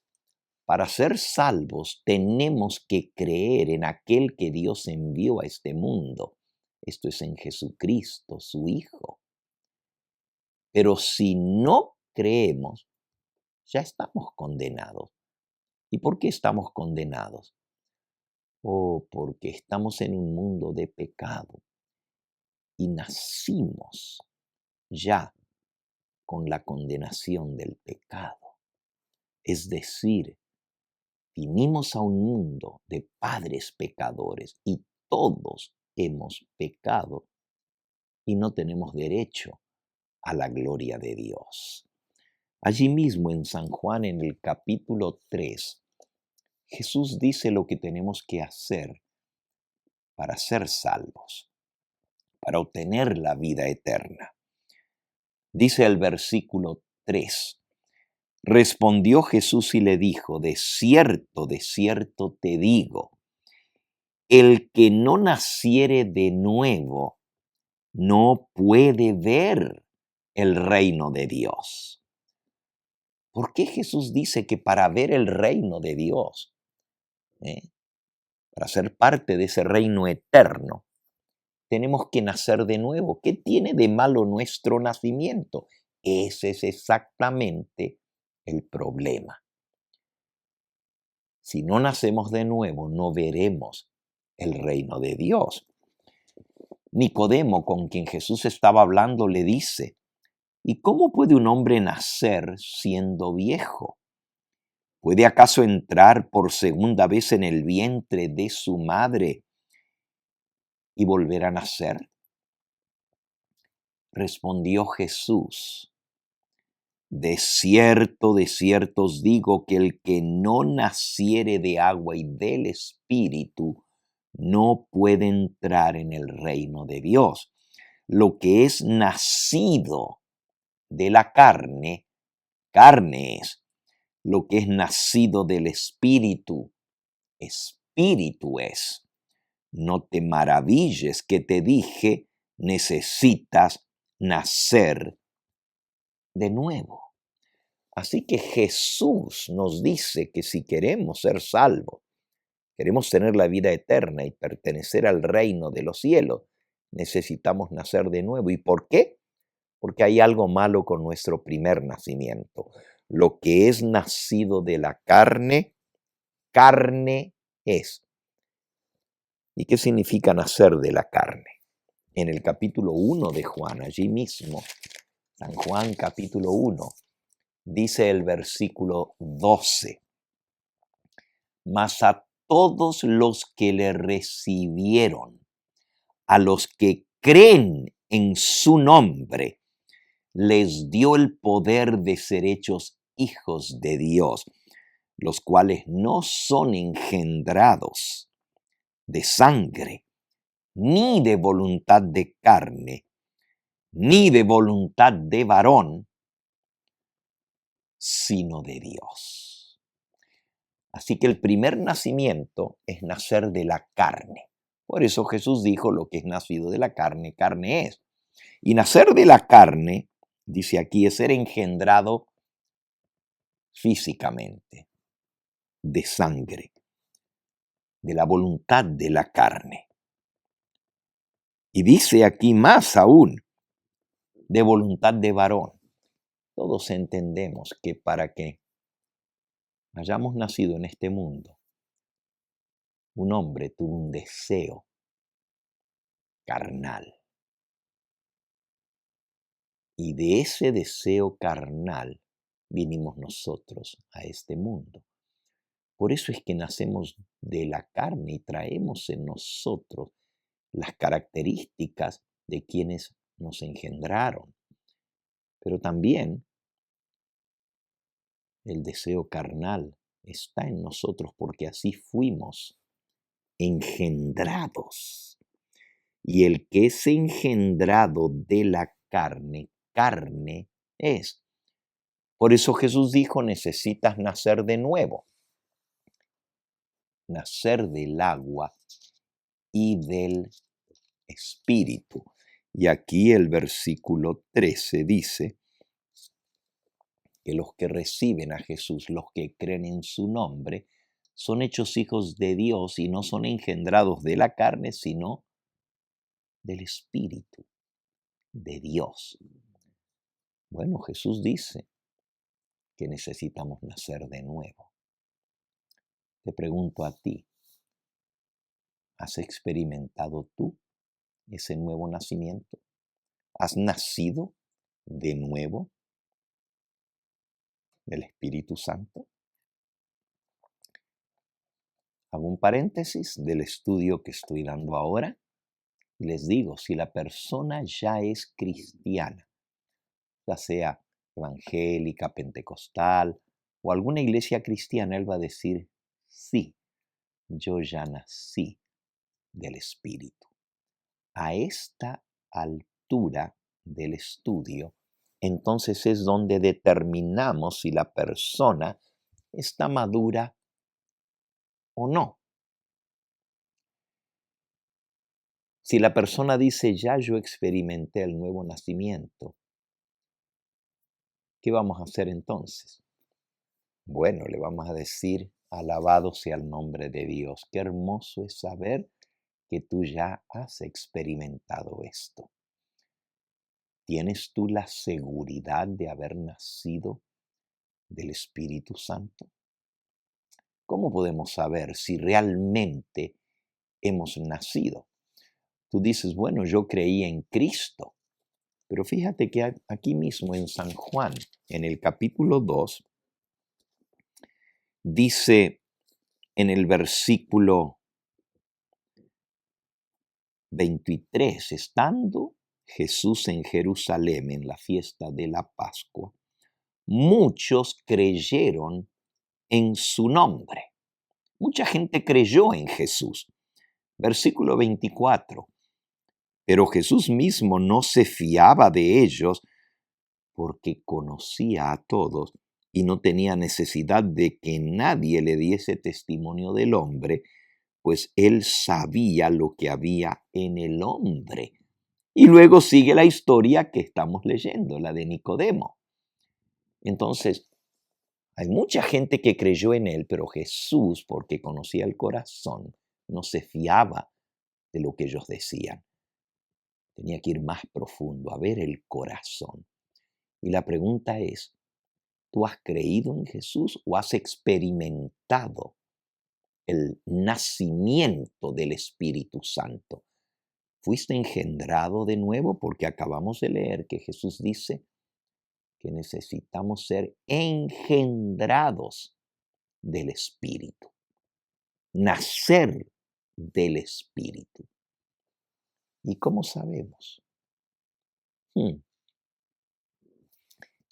Para ser salvos tenemos que creer en aquel que Dios envió a este mundo. Esto es en Jesucristo, su Hijo. Pero si no creemos, ya estamos condenados. ¿Y por qué estamos condenados? Oh, porque estamos en un mundo de pecado y nacimos ya con la condenación del pecado. Es decir, vinimos a un mundo de padres pecadores y todos hemos pecado y no tenemos derecho a la gloria de Dios. Allí mismo en San Juan, en el capítulo 3, Jesús dice lo que tenemos que hacer para ser salvos, para obtener la vida eterna. Dice el versículo 3: respondió Jesús y le dijo, de cierto te digo, el que no naciere de nuevo no puede ver el reino de Dios. ¿Por qué Jesús dice que para ver el reino de Dios, para ser parte de ese reino eterno, tenemos que nacer de nuevo? ¿Qué tiene de malo nuestro nacimiento? Ese es exactamente el problema. Si no nacemos de nuevo, no veremos el reino de Dios. Nicodemo, con quien Jesús estaba hablando, le dice, ¿y cómo puede un hombre nacer siendo viejo? ¿Puede acaso entrar por segunda vez en el vientre de su madre y volver a nacer? Respondió Jesús, de cierto os digo que el que no naciere de agua y del Espíritu no puede entrar en el reino de Dios. Lo que es nacido de la carne, carne es. Lo que es nacido del Espíritu, Espíritu es. No te maravilles que te dije, necesitas nacer de nuevo. Así que Jesús nos dice que si queremos ser salvos, queremos tener la vida eterna y pertenecer al reino de los cielos, necesitamos nacer de nuevo. ¿Y por qué? Porque hay algo malo con nuestro primer nacimiento. Lo que es nacido de la carne, carne es. ¿Y qué significa nacer de la carne? En el capítulo 1 de Juan, allí mismo, San Juan capítulo 1, dice el versículo 12, mas a todos los que le recibieron, a los que creen en su nombre, les dio el poder de ser hechos hijos de Dios, los cuales no son engendrados de sangre, ni de voluntad de carne, ni de voluntad de varón, sino de Dios. Así que el primer nacimiento es nacer de la carne. Por eso Jesús dijo, lo que es nacido de la carne, carne es. Y nacer de la carne, dice aquí, es ser engendrado físicamente, de sangre, de la voluntad de la carne. Y dice aquí más aún, de voluntad de varón. Todos entendemos que para que hayamos nacido en este mundo, un hombre tuvo un deseo carnal. Y de ese deseo carnal vinimos nosotros a este mundo. Por eso es que nacemos de la carne y traemos en nosotros las características de quienes nos engendraron. Pero también el deseo carnal está en nosotros porque así fuimos engendrados. Y el que es engendrado de la carne, carne es. Por eso Jesús dijo, necesitas nacer de nuevo. Nacer del agua y del Espíritu. Y aquí el versículo 13 dice que los que reciben a Jesús, los que creen en su nombre, son hechos hijos de Dios y no son engendrados de la carne, sino del Espíritu de Dios. Bueno, Jesús dice que necesitamos nacer de nuevo. Te pregunto a ti, ¿Has experimentado tú ese nuevo nacimiento? ¿Has nacido de nuevo del Espíritu Santo? Hago un paréntesis del estudio que estoy dando ahora y les digo, si la persona ya es cristiana, ya sea evangélica, pentecostal o alguna iglesia cristiana, él va a decir, sí, yo ya nací del Espíritu. A esta altura del estudio, entonces es donde determinamos si la persona está madura o no. Si la persona dice, ya yo experimenté el nuevo nacimiento, ¿qué vamos a hacer entonces? Bueno, le vamos a decir, alabado sea el nombre de Dios. Qué hermoso es saber que tú ya has experimentado esto. ¿Tienes tú la seguridad de haber nacido del Espíritu Santo? ¿Cómo podemos saber si realmente hemos nacido? Tú dices, bueno, yo creí en Cristo, pero fíjate que aquí mismo en San Juan, en el capítulo 2, dice en el versículo 23, estando Jesús en Jerusalén en la fiesta de la Pascua, muchos creyeron en su nombre. Mucha gente creyó en Jesús. Versículo 24. Pero Jesús mismo no se fiaba de ellos porque conocía a todos y no tenía necesidad de que nadie le diese testimonio del hombre, pues él sabía lo que había en el hombre. Y luego sigue la historia que estamos leyendo, la de Nicodemo. Entonces, hay mucha gente que creyó en él, pero Jesús, porque conocía el corazón, no se fiaba de lo que ellos decían. Tenía que ir más profundo, a ver el corazón. Y la pregunta es, ¿tú has creído en Jesús o has experimentado el nacimiento del Espíritu Santo? ¿Fuiste engendrado de nuevo? Porque acabamos de leer que Jesús dice que necesitamos ser engendrados del Espíritu, nacer del Espíritu. ¿Y cómo sabemos?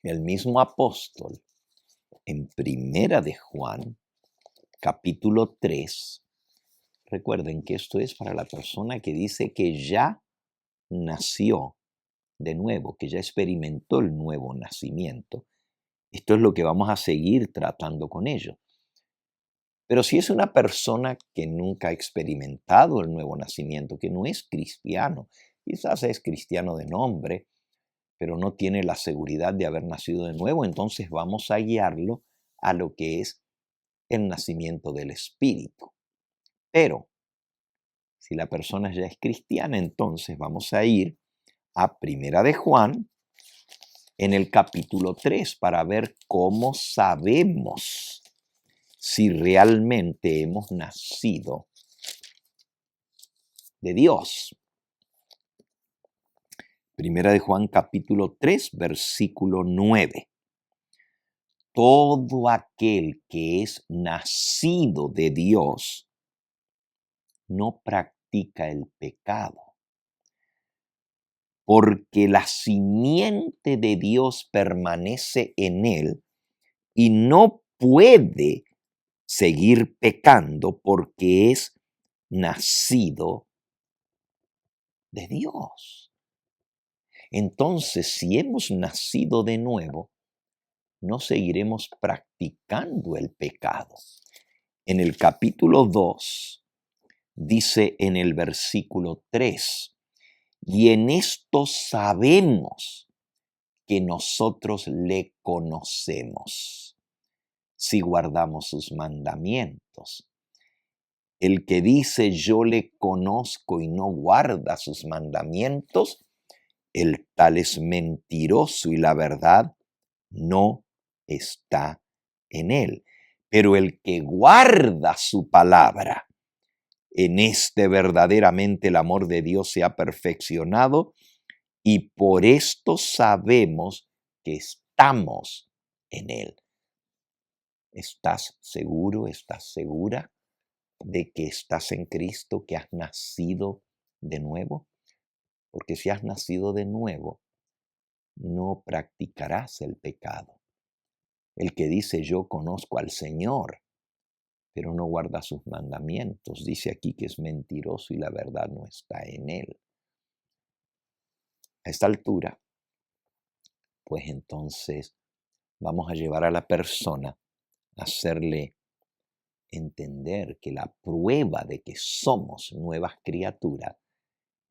El mismo apóstol en Primera de Juan, capítulo 3, recuerden que esto es para la persona que dice que ya nació de nuevo, que ya experimentó el nuevo nacimiento. Esto es lo que vamos a seguir tratando con ellos. Pero si es una persona que nunca ha experimentado el nuevo nacimiento, que no es cristiano, quizás es cristiano de nombre, pero no tiene la seguridad de haber nacido de nuevo, entonces vamos a guiarlo a lo que es el nacimiento del Espíritu. Pero si la persona ya es cristiana, entonces vamos a ir a Primera de Juan en el capítulo 3 para ver cómo sabemos si realmente hemos nacido de Dios. Primera de Juan capítulo 3, versículo 9. Todo aquel que es nacido de Dios no practica el pecado, porque la simiente de Dios permanece en él y no puede seguir pecando porque es nacido de Dios. Entonces, si hemos nacido de nuevo, no seguiremos practicando el pecado. En el capítulo 2 dice en el versículo 3, y en esto sabemos que nosotros le conocemos, si guardamos sus mandamientos. El que dice yo le conozco y no guarda sus mandamientos, el tal es mentiroso y la verdad no está en él. Pero el que guarda su palabra, En este verdaderamente el amor de Dios se ha perfeccionado y por esto sabemos que estamos en Él. ¿Estás seguro, estás segura de que estás en Cristo, que has nacido de nuevo? Porque si has nacido de nuevo, no practicarás el pecado. El que dice yo conozco al Señor, pero no guarda sus mandamientos, dice aquí que es mentiroso y la verdad no está en él. A esta altura, pues entonces vamos a llevar a la persona a hacerle entender que la prueba de que somos nuevas criaturas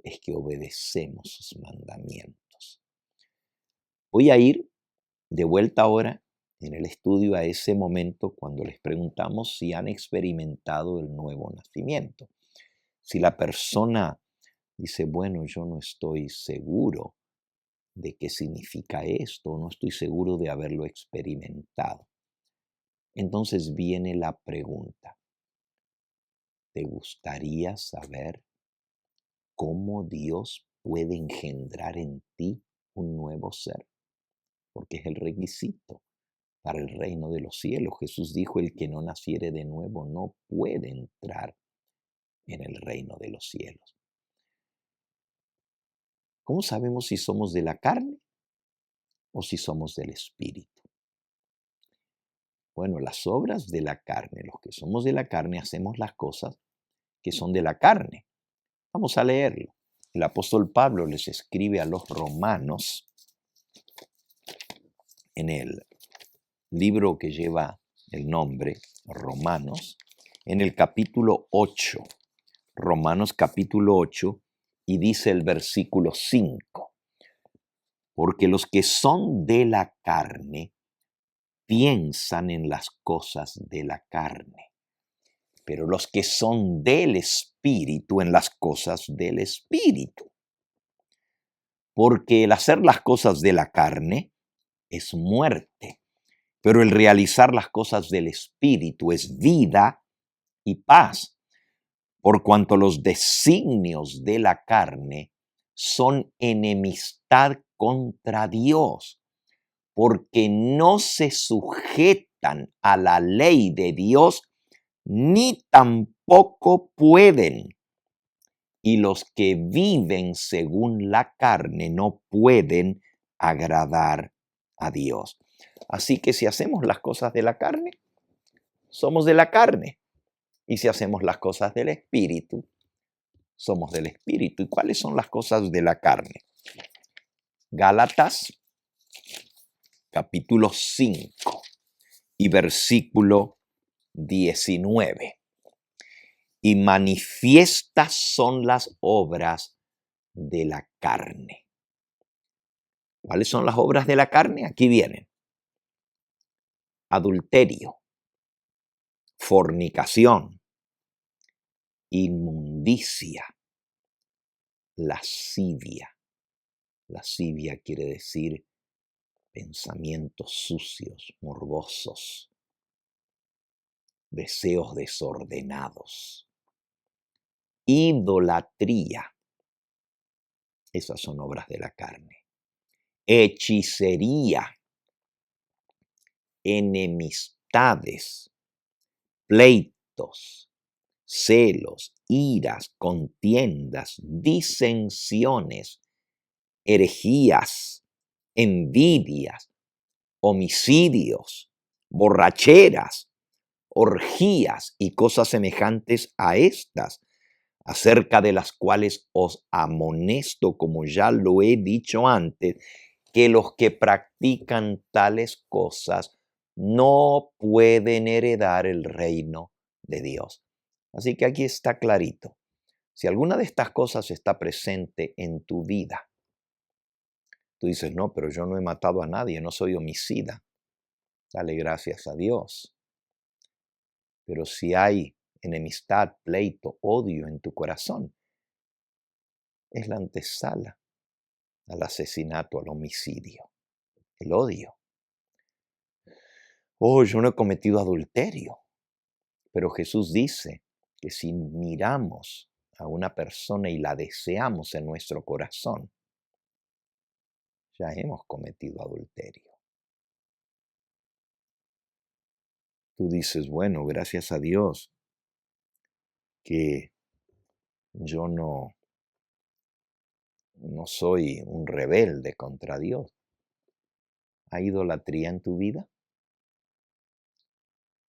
es que obedecemos sus mandamientos. Voy a ir de vuelta ahora en el estudio a ese momento cuando les preguntamos si han experimentado el nuevo nacimiento. Si la persona dice, bueno, yo no estoy seguro de qué significa esto, no estoy seguro de haberlo experimentado. Entonces viene la pregunta, ¿te gustaría saber cómo Dios puede engendrar en ti un nuevo ser? Porque es el requisito para el reino de los cielos. Jesús dijo, el que no naciere de nuevo no puede entrar en el reino de los cielos. ¿Cómo sabemos si somos de la carne o si somos del Espíritu? Bueno, las obras de la carne, los que somos de la carne hacemos las cosas que son de la carne. Vamos a leerlo. El apóstol Pablo les escribe a los romanos en el libro que lleva el nombre Romanos, en el capítulo 8, Romanos capítulo 8, y dice el versículo 5, porque los que son de la carne piensan en las cosas de la carne, pero los que son del Espíritu en las cosas del Espíritu. Porque el hacer las cosas de la carne es muerte, pero el realizar las cosas del Espíritu es vida y paz, por cuanto los designios de la carne son enemistad contra Dios, porque no se sujetan a la ley de Dios, ni tampoco pueden. Y los que viven según la carne no pueden agradar a Dios. Así que si hacemos las cosas de la carne, somos de la carne. Y si hacemos las cosas del Espíritu, somos del Espíritu. ¿Y cuáles son las cosas de la carne? Gálatas, capítulo 5 y versículo 19. Y manifiestas son las obras de la carne. ¿Cuáles son las obras de la carne? Aquí vienen. Adulterio, fornicación, inmundicia, lascivia. Lascivia quiere decir pensamientos sucios, morbosos, deseos desordenados, idolatría. Esas son obras de la carne. Hechicería, enemistades, pleitos, celos, iras, contiendas, disensiones, herejías, envidias, homicidios, borracheras, orgías y cosas semejantes a estas, acerca de las cuales os amonesto, como ya lo he dicho antes, que los que practican tales cosas no pueden heredar el reino de Dios. Así que aquí está clarito. Si alguna de estas cosas está presente en tu vida, tú dices, no, pero yo no he matado a nadie, no soy homicida. Dale gracias a Dios. Pero si hay enemistad, pleito, odio en tu corazón, es la antesala al asesinato, al homicidio, el odio. Oh, yo no he cometido adulterio, pero Jesús dice que si miramos a una persona y la deseamos en nuestro corazón, ya hemos cometido adulterio. Tú dices, bueno, gracias a Dios que yo no soy un rebelde contra Dios. ¿Hay idolatría en tu vida?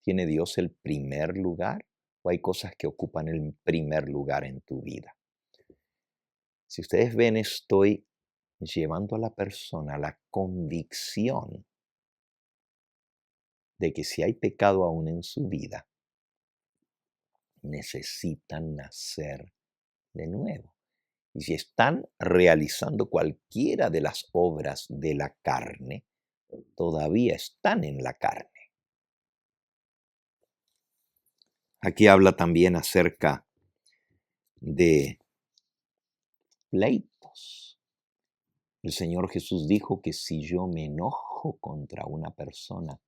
¿Tiene Dios el primer lugar? ¿O hay cosas que ocupan el primer lugar en tu vida? Si ustedes ven, estoy llevando a la persona a la convicción de que si hay pecado aún en su vida, necesitan nacer de nuevo. Y si están realizando cualquiera de las obras de la carne, todavía están en la carne. Aquí habla también acerca de pleitos. El Señor Jesús dijo que si yo me enojo contra una persona,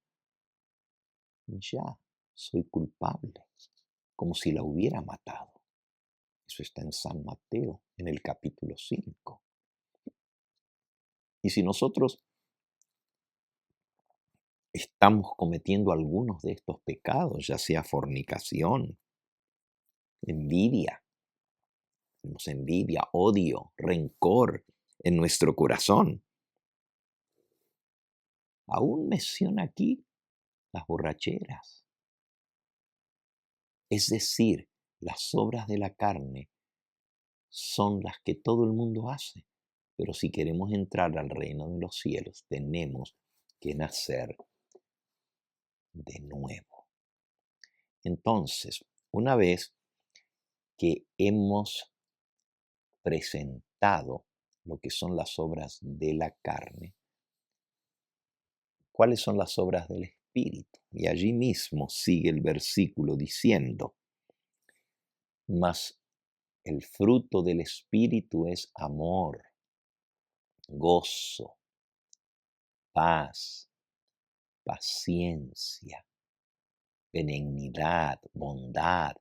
ya soy culpable, como si la hubiera matado. Eso está en San Mateo, en el capítulo 5. Y si nosotros estamos cometiendo algunos de estos pecados, ya sea fornicación, envidia, tenemos envidia, odio, rencor en nuestro corazón. Aún menciona aquí las borracheras. Es decir, las obras de la carne son las que todo el mundo hace. Pero si queremos entrar al reino de los cielos, tenemos que nacer de nuevo. Entonces, una vez que hemos presentado lo que son las obras de la carne, ¿cuáles son las obras del Espíritu? Y allí mismo sigue el versículo diciendo, mas el fruto del Espíritu es amor, gozo, paz, paciencia, benignidad, bondad,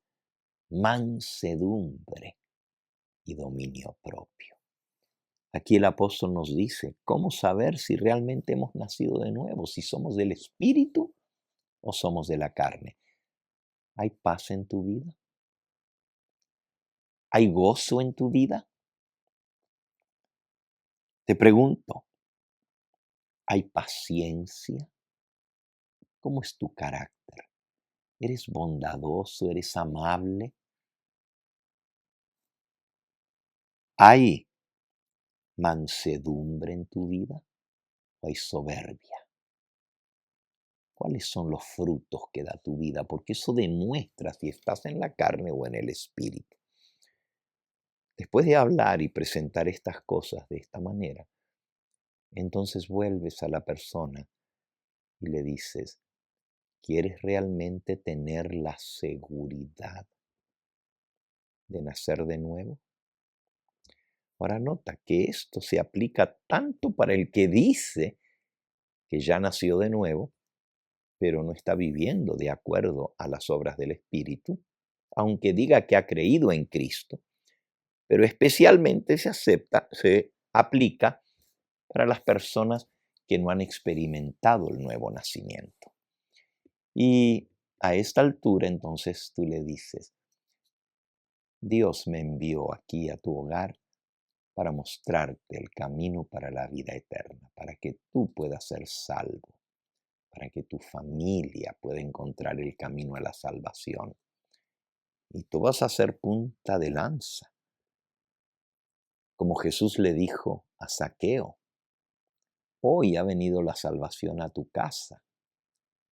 mansedumbre y dominio propio. Aquí el apóstol nos dice, ¿cómo saber si realmente hemos nacido de nuevo? Si somos del Espíritu o somos de la carne. ¿Hay paz en tu vida? ¿Hay gozo en tu vida? Te pregunto, ¿hay paciencia? ¿Cómo es tu carácter? ¿Eres bondadoso? ¿Eres amable? ¿Hay mansedumbre en tu vida o hay soberbia? ¿Cuáles son los frutos que da tu vida? Porque eso demuestra si estás en la carne o en el espíritu. Después de hablar y presentar estas cosas de esta manera, entonces vuelves a la persona y le dices, ¿quieres realmente tener la seguridad de nacer de nuevo? Ahora nota que esto se aplica tanto para el que dice que ya nació de nuevo, pero no está viviendo de acuerdo a las obras del Espíritu, aunque diga que ha creído en Cristo, pero especialmente se aplica para las personas que no han experimentado el nuevo nacimiento. Y a esta altura entonces tú le dices, Dios me envió aquí a tu hogar para mostrarte el camino para la vida eterna, para que tú puedas ser salvo, para que tu familia pueda encontrar el camino a la salvación. Y tú vas a ser punta de lanza, como Jesús le dijo a Zaqueo, hoy ha venido la salvación a tu casa.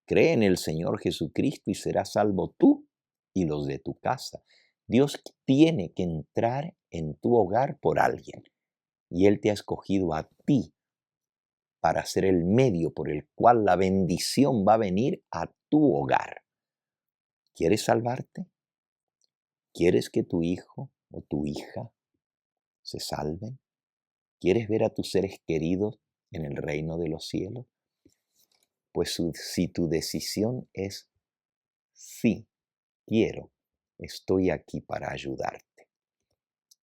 Cree en el Señor Jesucristo y serás salvo tú y los de tu casa. Dios tiene que entrar en tu hogar por alguien y Él te ha escogido a ti para ser el medio por el cual la bendición va a venir a tu hogar. ¿Quieres salvarte? ¿Quieres que tu hijo o tu hija se salven? ¿Quieres ver a tus seres queridos en el reino de los cielos? Pues si tu decisión es sí, quiero, estoy aquí para ayudarte.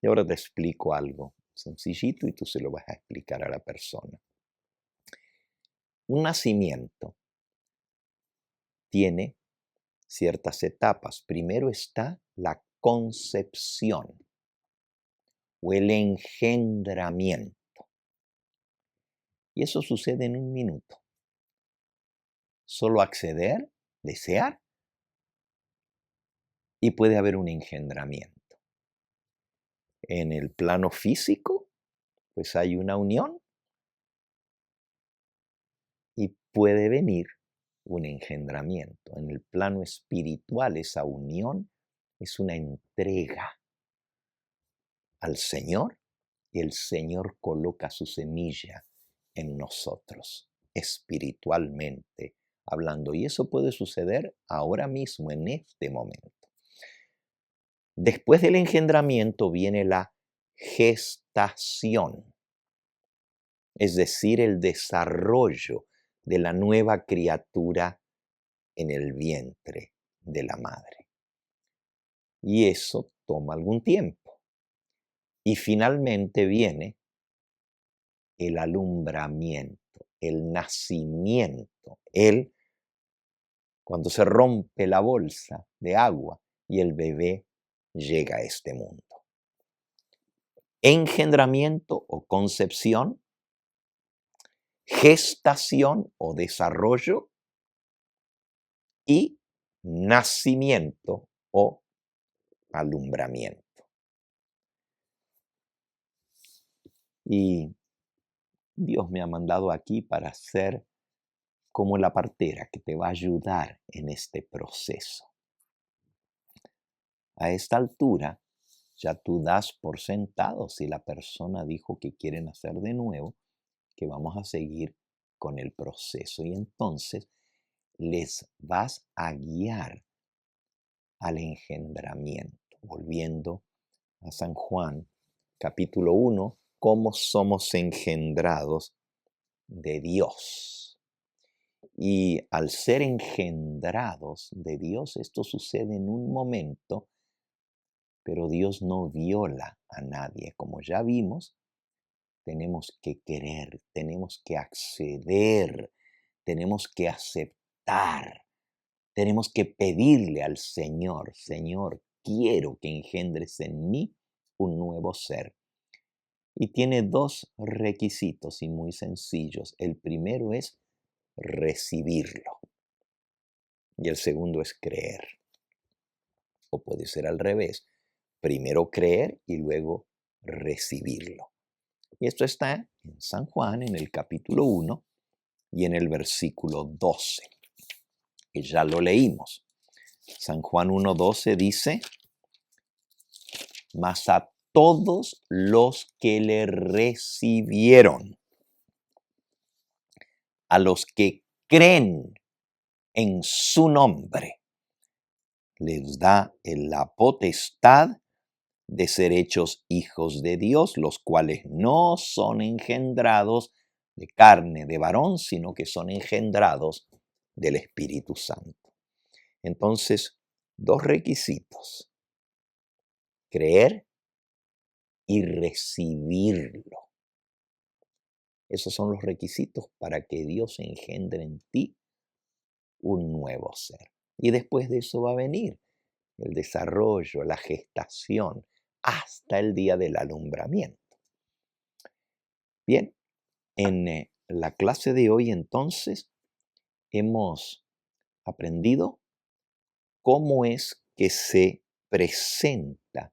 Y ahora te explico algo sencillito y tú se lo vas a explicar a la persona. Un nacimiento tiene ciertas etapas. Primero está la concepción o el engendramiento. Y eso sucede en un minuto. Solo acceder, desear, y puede haber un engendramiento. En el plano físico, pues hay una unión y puede venir un engendramiento. En el plano espiritual, esa unión es una entrega al Señor y el Señor coloca su semilla en nosotros, espiritualmente hablando. Y eso puede suceder ahora mismo, en este momento. Después del engendramiento viene la gestación, es decir, el desarrollo de la nueva criatura en el vientre de la madre. Y eso toma algún tiempo. Y finalmente viene el alumbramiento, el nacimiento, cuando se rompe la bolsa de agua y el bebé llega a este mundo. Engendramiento o concepción, gestación o desarrollo y nacimiento o alumbramiento. Y Dios me ha mandado aquí para ser como la partera que te va a ayudar en este proceso. A esta altura, ya tú das por sentado si la persona dijo que quiere nacer de nuevo, que vamos a seguir con el proceso. Y entonces les vas a guiar al engendramiento. Volviendo a San Juan, capítulo 1, cómo somos engendrados de Dios. Y al ser engendrados de Dios, esto sucede en un momento, pero Dios no viola a nadie. Como ya vimos, tenemos que querer, tenemos que acceder, tenemos que aceptar, tenemos que pedirle al Señor, Señor, quiero que engendres en mí un nuevo ser. Y tiene dos requisitos y muy sencillos. El primero es recibirlo y el segundo es creer. O puede ser al revés, primero creer y luego recibirlo. Y esto está en San Juan, en el capítulo 1 y en el versículo 12, que ya lo leímos. San Juan 1:12 dice: mas a todos los que le recibieron, a los que creen en su nombre, les da la potestad de ser hechos hijos de Dios, los cuales no son engendrados de carne de varón, sino que son engendrados del Espíritu Santo. Entonces, dos requisitos: creer y recibirlo. Esos son los requisitos para que Dios engendre en ti un nuevo ser. Y después de eso va a venir el desarrollo, la gestación, hasta el día del alumbramiento. Bien, en la clase de hoy entonces hemos aprendido cómo es que se presenta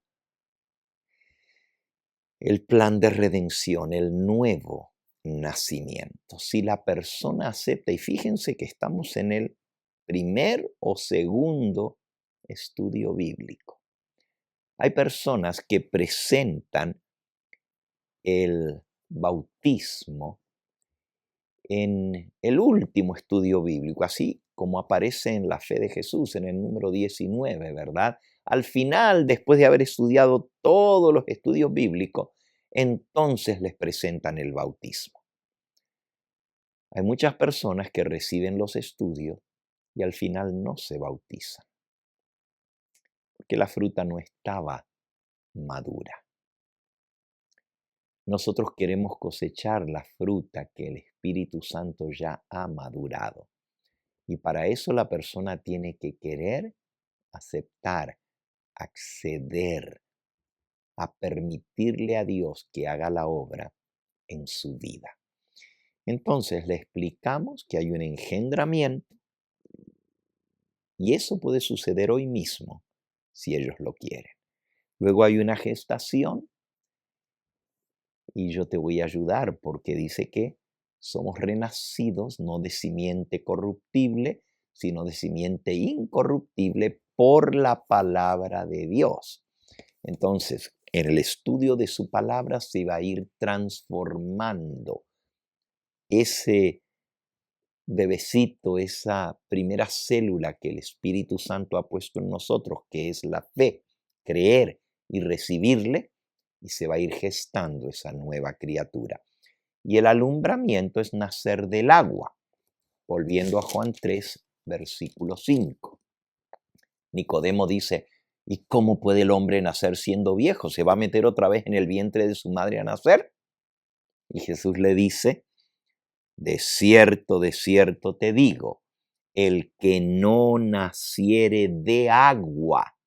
el plan de redención, el nuevo nacimiento. Si la persona acepta, y fíjense que estamos en el primer o segundo estudio bíblico. Hay personas que presentan el bautismo en el último estudio bíblico, así como aparece en la fe de Jesús, en el número 19, ¿verdad? Al final, después de haber estudiado todos los estudios bíblicos, entonces les presentan el bautismo. Hay muchas personas que reciben los estudios y al final no se bautizan. porque la fruta no estaba madura. Nosotros queremos cosechar la fruta que el Espíritu Santo ya ha madurado. Y para eso la persona tiene que querer, aceptar, acceder, a permitirle a Dios que haga la obra en su vida. Entonces le explicamos que hay un engendramiento y eso puede suceder hoy mismo si ellos lo quieren. Luego hay una gestación y yo te voy a ayudar porque dice que somos renacidos no de simiente corruptible, sino de simiente incorruptible por la palabra de Dios. Entonces, en el estudio de su palabra se va a ir transformando ese bebecito, esa primera célula que el Espíritu Santo ha puesto en nosotros, que es la fe, creer y recibirle, y se va a ir gestando esa nueva criatura. Y el alumbramiento es nacer del agua, volviendo a Juan 3, versículo 5. Nicodemo dice, ¿y cómo puede el hombre nacer siendo viejo? ¿Se va a meter otra vez en el vientre de su madre a nacer? Y Jesús le dice, de cierto te digo, el que no naciere de agua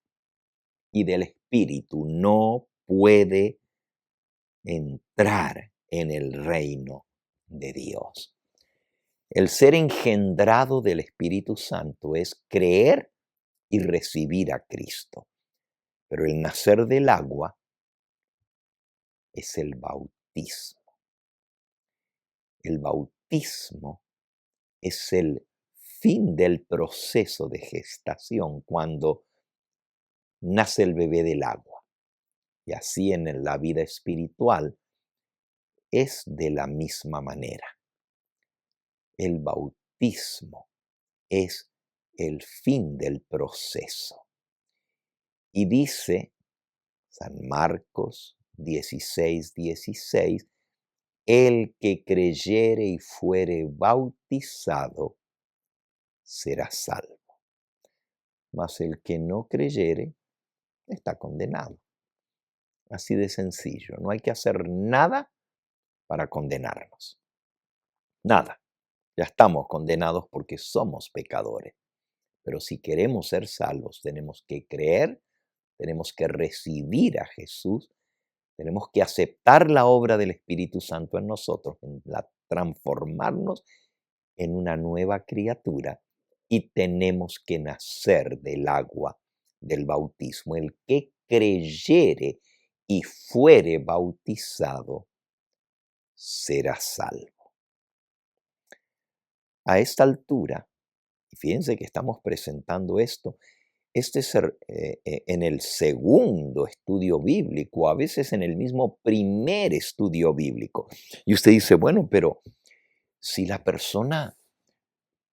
y del Espíritu no puede entrar en el reino de Dios. El ser engendrado del Espíritu Santo es creer y recibir a Cristo. Pero el nacer del agua es el bautismo. El bautismo es el fin del proceso de gestación cuando nace el bebé del agua. Y así en la vida espiritual es de la misma manera. El bautismo es el fin del proceso. Y dice San Marcos 16:16, el que creyere y fuere bautizado será salvo. Mas el que no creyere está condenado. Así de sencillo. No hay que hacer nada para condenarnos. Nada. Ya estamos condenados porque somos pecadores. Pero si queremos ser salvos, tenemos que creer, tenemos que recibir a Jesús, tenemos que aceptar la obra del Espíritu Santo en nosotros, transformarnos en una nueva criatura y tenemos que nacer del agua del bautismo. El que creyere y fuere bautizado será salvo. A esta altura, y fíjense que estamos presentando esto, este es en el segundo estudio bíblico, a veces en el mismo primer estudio bíblico. Y usted dice, bueno, pero si la persona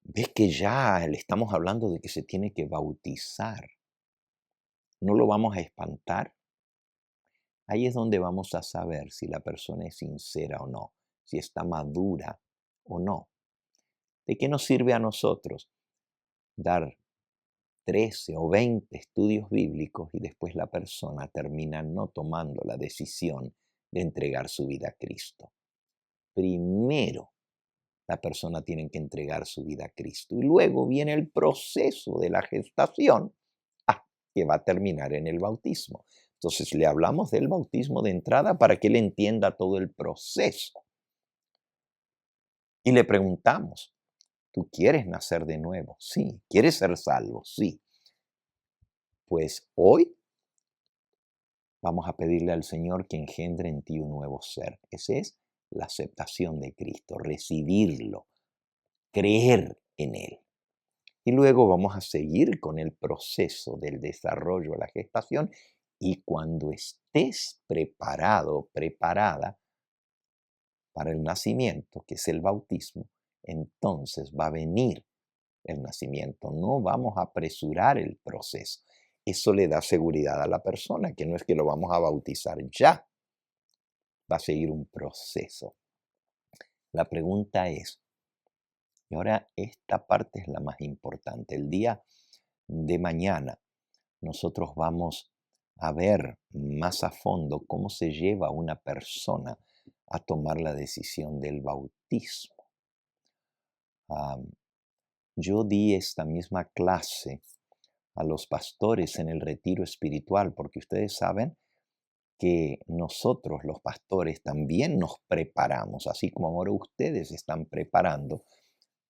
ve que ya le estamos hablando de que se tiene que bautizar, ¿no lo vamos a espantar? Ahí es donde vamos a saber si la persona es sincera o no, si está madura o no. ¿De qué nos sirve a nosotros dar 13 o 20 estudios bíblicos y después la persona termina no tomando la decisión de entregar su vida a Cristo? Primero, la persona tiene que entregar su vida a Cristo y luego viene el proceso de la gestación que va a terminar en el bautismo. Entonces le hablamos del bautismo de entrada para que él entienda todo el proceso. Y le preguntamos, ¿tú quieres nacer de nuevo? Sí. ¿Quieres ser salvo? Sí. Pues hoy vamos a pedirle al Señor que engendre en ti un nuevo ser. Esa es la aceptación de Cristo, recibirlo, creer en Él. Y luego vamos a seguir con el proceso del desarrollo de la gestación y cuando estés preparado, preparada para el nacimiento, que es el bautismo, entonces va a venir el nacimiento. No vamos a apresurar el proceso. Eso le da seguridad a la persona, que no es que lo vamos a bautizar ya. Va a seguir un proceso. La pregunta es, y ahora esta parte es la más importante, el día de mañana nosotros vamos a ver más a fondo cómo se lleva a una persona a tomar la decisión del bautismo. Am, yo di esta misma clase a los pastores en el retiro espiritual, porque ustedes saben que nosotros los pastores también nos preparamos, así como ahora ustedes están preparando,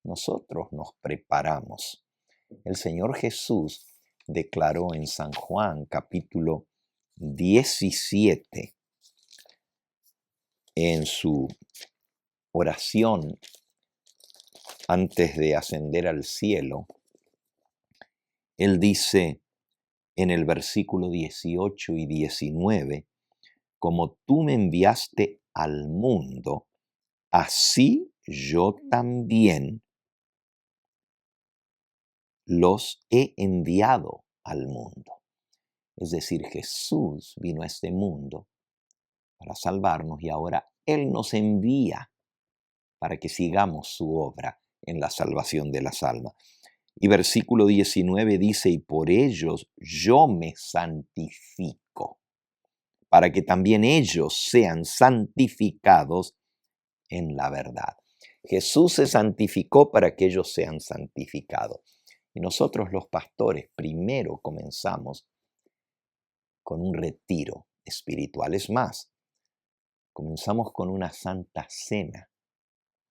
nosotros nos preparamos. El Señor Jesús declaró en San Juan capítulo 17, en su oración antes de ascender al cielo, Él dice en el versículo 18 y 19, como tú me enviaste al mundo, así yo también los he enviado al mundo. Es decir, Jesús vino a este mundo para salvarnos y ahora Él nos envía para que sigamos su obra en la salvación de las almas. Y versículo 19 dice, y por ellos yo me santifico, para que también ellos sean santificados en la verdad. Jesús se santificó para que ellos sean santificados. Y nosotros los pastores primero comenzamos con un retiro espiritual. Es más, comenzamos con una santa cena,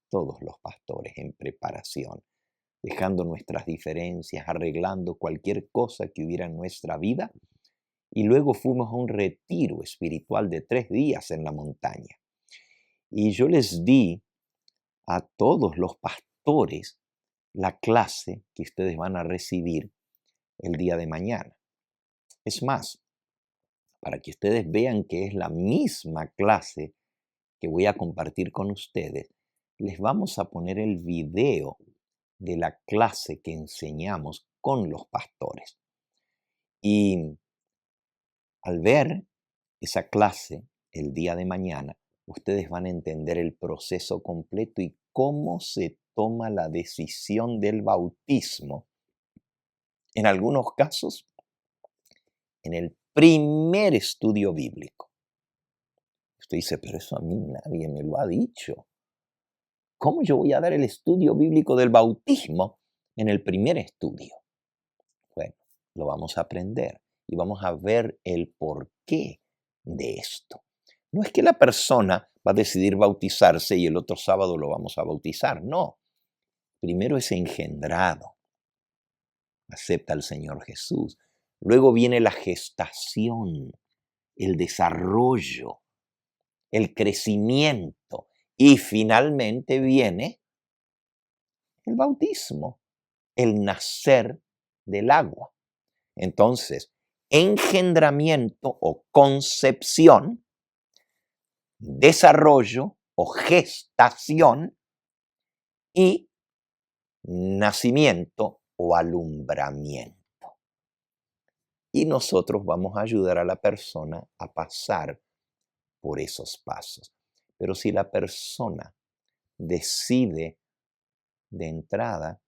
todos los pastores en preparación, dejando nuestras diferencias, arreglando cualquier cosa que hubiera en nuestra vida. Y luego fuimos a un retiro espiritual de 3 días en la montaña. Y yo les di a todos los pastores la clase que ustedes van a recibir el día de mañana. Es más, para que ustedes vean que es la misma clase que voy a compartir con ustedes, les vamos a poner el video de la clase que enseñamos con los pastores. Y al ver esa clase el día de mañana, ustedes van a entender el proceso completo y cómo se toma la decisión del bautismo. En algunos casos, en el primer estudio bíblico. Usted dice, pero eso a mí nadie me lo ha dicho. ¿Cómo yo voy a dar el estudio bíblico del bautismo en el primer estudio? Bueno, lo vamos a aprender y vamos a ver el porqué de esto. No es que la persona va a decidir bautizarse y el otro sábado lo vamos a bautizar, no. Primero es engendrado, acepta al Señor Jesús. Luego viene la gestación, el desarrollo, el crecimiento y finalmente viene el bautismo, el nacer del agua. Entonces, engendramiento o concepción, desarrollo o gestación y nacimiento o alumbramiento. Y nosotros vamos a ayudar a la persona a pasar por esos pasos. Pero si la persona decide de entrada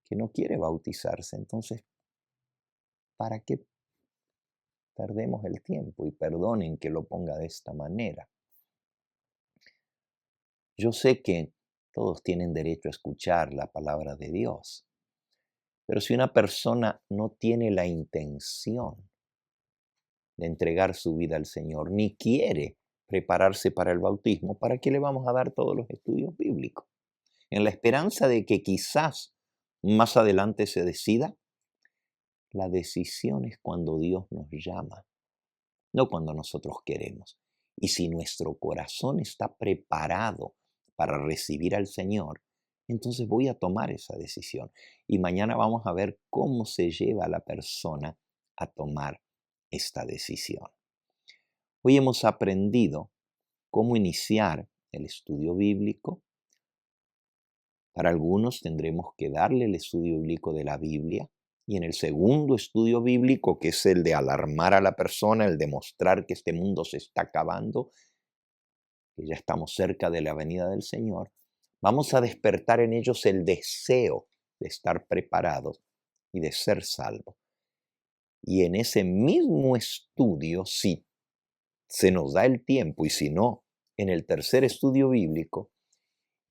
que no quiere bautizarse, entonces, ¿para qué perdemos el tiempo? Y perdonen que lo ponga de esta manera. Yo sé que todos tienen derecho a escuchar la palabra de Dios, pero si una persona no tiene la intención de entregar su vida al Señor, ni quiere prepararse para el bautismo, ¿para qué le vamos a dar todos los estudios bíblicos? En la esperanza de que quizás más adelante se decida. La decisión es cuando Dios nos llama, no cuando nosotros queremos. Y si nuestro corazón está preparado para recibir al Señor, entonces voy a tomar esa decisión. Y mañana vamos a ver cómo se lleva a la persona a tomar esta decisión. Hoy hemos aprendido cómo iniciar el estudio bíblico. Para algunos tendremos que darle el estudio bíblico de la Biblia. Y en el segundo estudio bíblico, que es el de alarmar a la persona, el demostrar que este mundo se está acabando, que ya estamos cerca de la venida del Señor, vamos a despertar en ellos el deseo de estar preparados y de ser salvos. Y en ese mismo estudio, si se nos da el tiempo y si no, en el tercer estudio bíblico,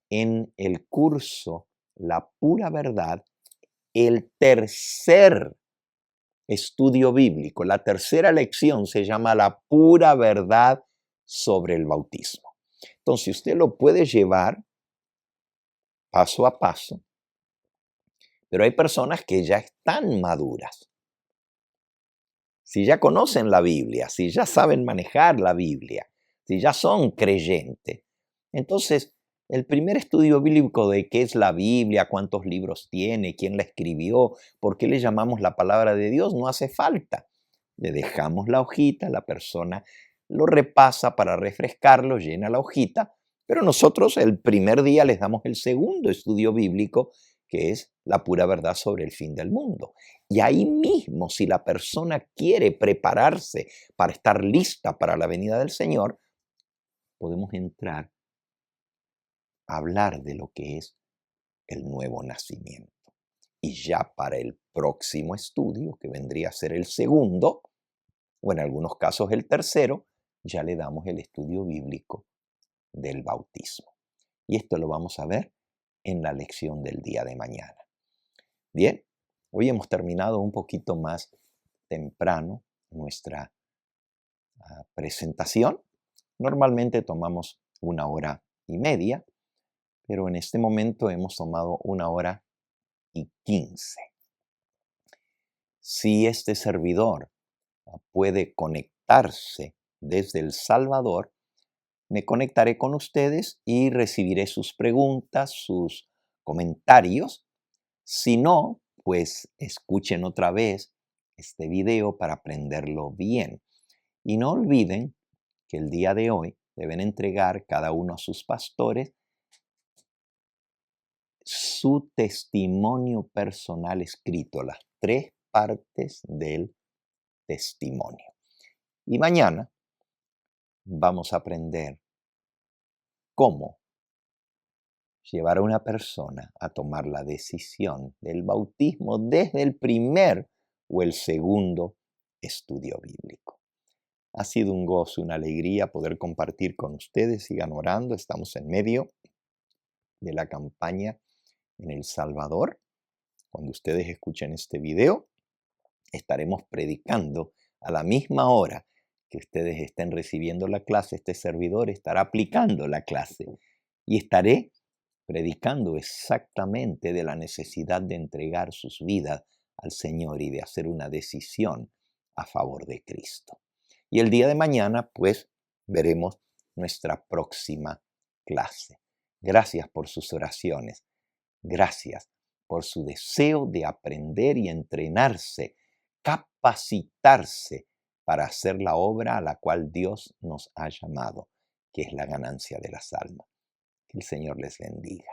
en el curso La Pura Verdad, el tercer estudio bíblico, la tercera lección se llama La Pura Verdad sobre el bautismo. Entonces, usted lo puede llevar paso a paso, pero hay personas que ya están maduras. Si ya conocen la Biblia, si ya saben manejar la Biblia, si ya son creyentes, entonces el primer estudio bíblico de qué es la Biblia, cuántos libros tiene, quién la escribió, por qué le llamamos la palabra de Dios, no hace falta. Le dejamos la hojita, la persona lo repasa para refrescarlo, llena la hojita, pero nosotros el primer día les damos el segundo estudio bíblico, que es la pura verdad sobre el fin del mundo. Y ahí mismo, si la persona quiere prepararse para estar lista para la venida del Señor, podemos entrar a hablar de lo que es el nuevo nacimiento. Y ya para el próximo estudio, que vendría a ser el segundo, o en algunos casos el tercero, ya le damos el estudio bíblico del bautismo. Y esto lo vamos a ver en la lección del día de mañana. Bien, hoy hemos terminado un poquito más temprano nuestra presentación. Normalmente tomamos 1 hora y media, pero en este momento hemos tomado 1 hora y 15. Si este servidor puede conectarse desde El Salvador, me conectaré con ustedes y recibiré sus preguntas, sus comentarios. Si no, pues escuchen otra vez este video para aprenderlo bien. Y no olviden que el día de hoy deben entregar cada uno a sus pastores su testimonio personal escrito, las 3 partes del testimonio. Y mañana vamos a aprender cómo llevar a una persona a tomar la decisión del bautismo desde el primer o el segundo estudio bíblico. Ha sido un gozo, una alegría poder compartir con ustedes. Sigan orando, estamos en medio de la campaña en El Salvador. Cuando ustedes escuchen este video, estaremos predicando a la misma hora que ustedes estén recibiendo la clase. Este servidor estará aplicando la clase y estaré predicando exactamente de la necesidad de entregar sus vidas al Señor y de hacer una decisión a favor de Cristo. Y el día de mañana, pues, veremos nuestra próxima clase. Gracias por sus oraciones. Gracias por su deseo de aprender y entrenarse, capacitarse para hacer la obra a la cual Dios nos ha llamado, que es la ganancia de las almas. Que el Señor les bendiga.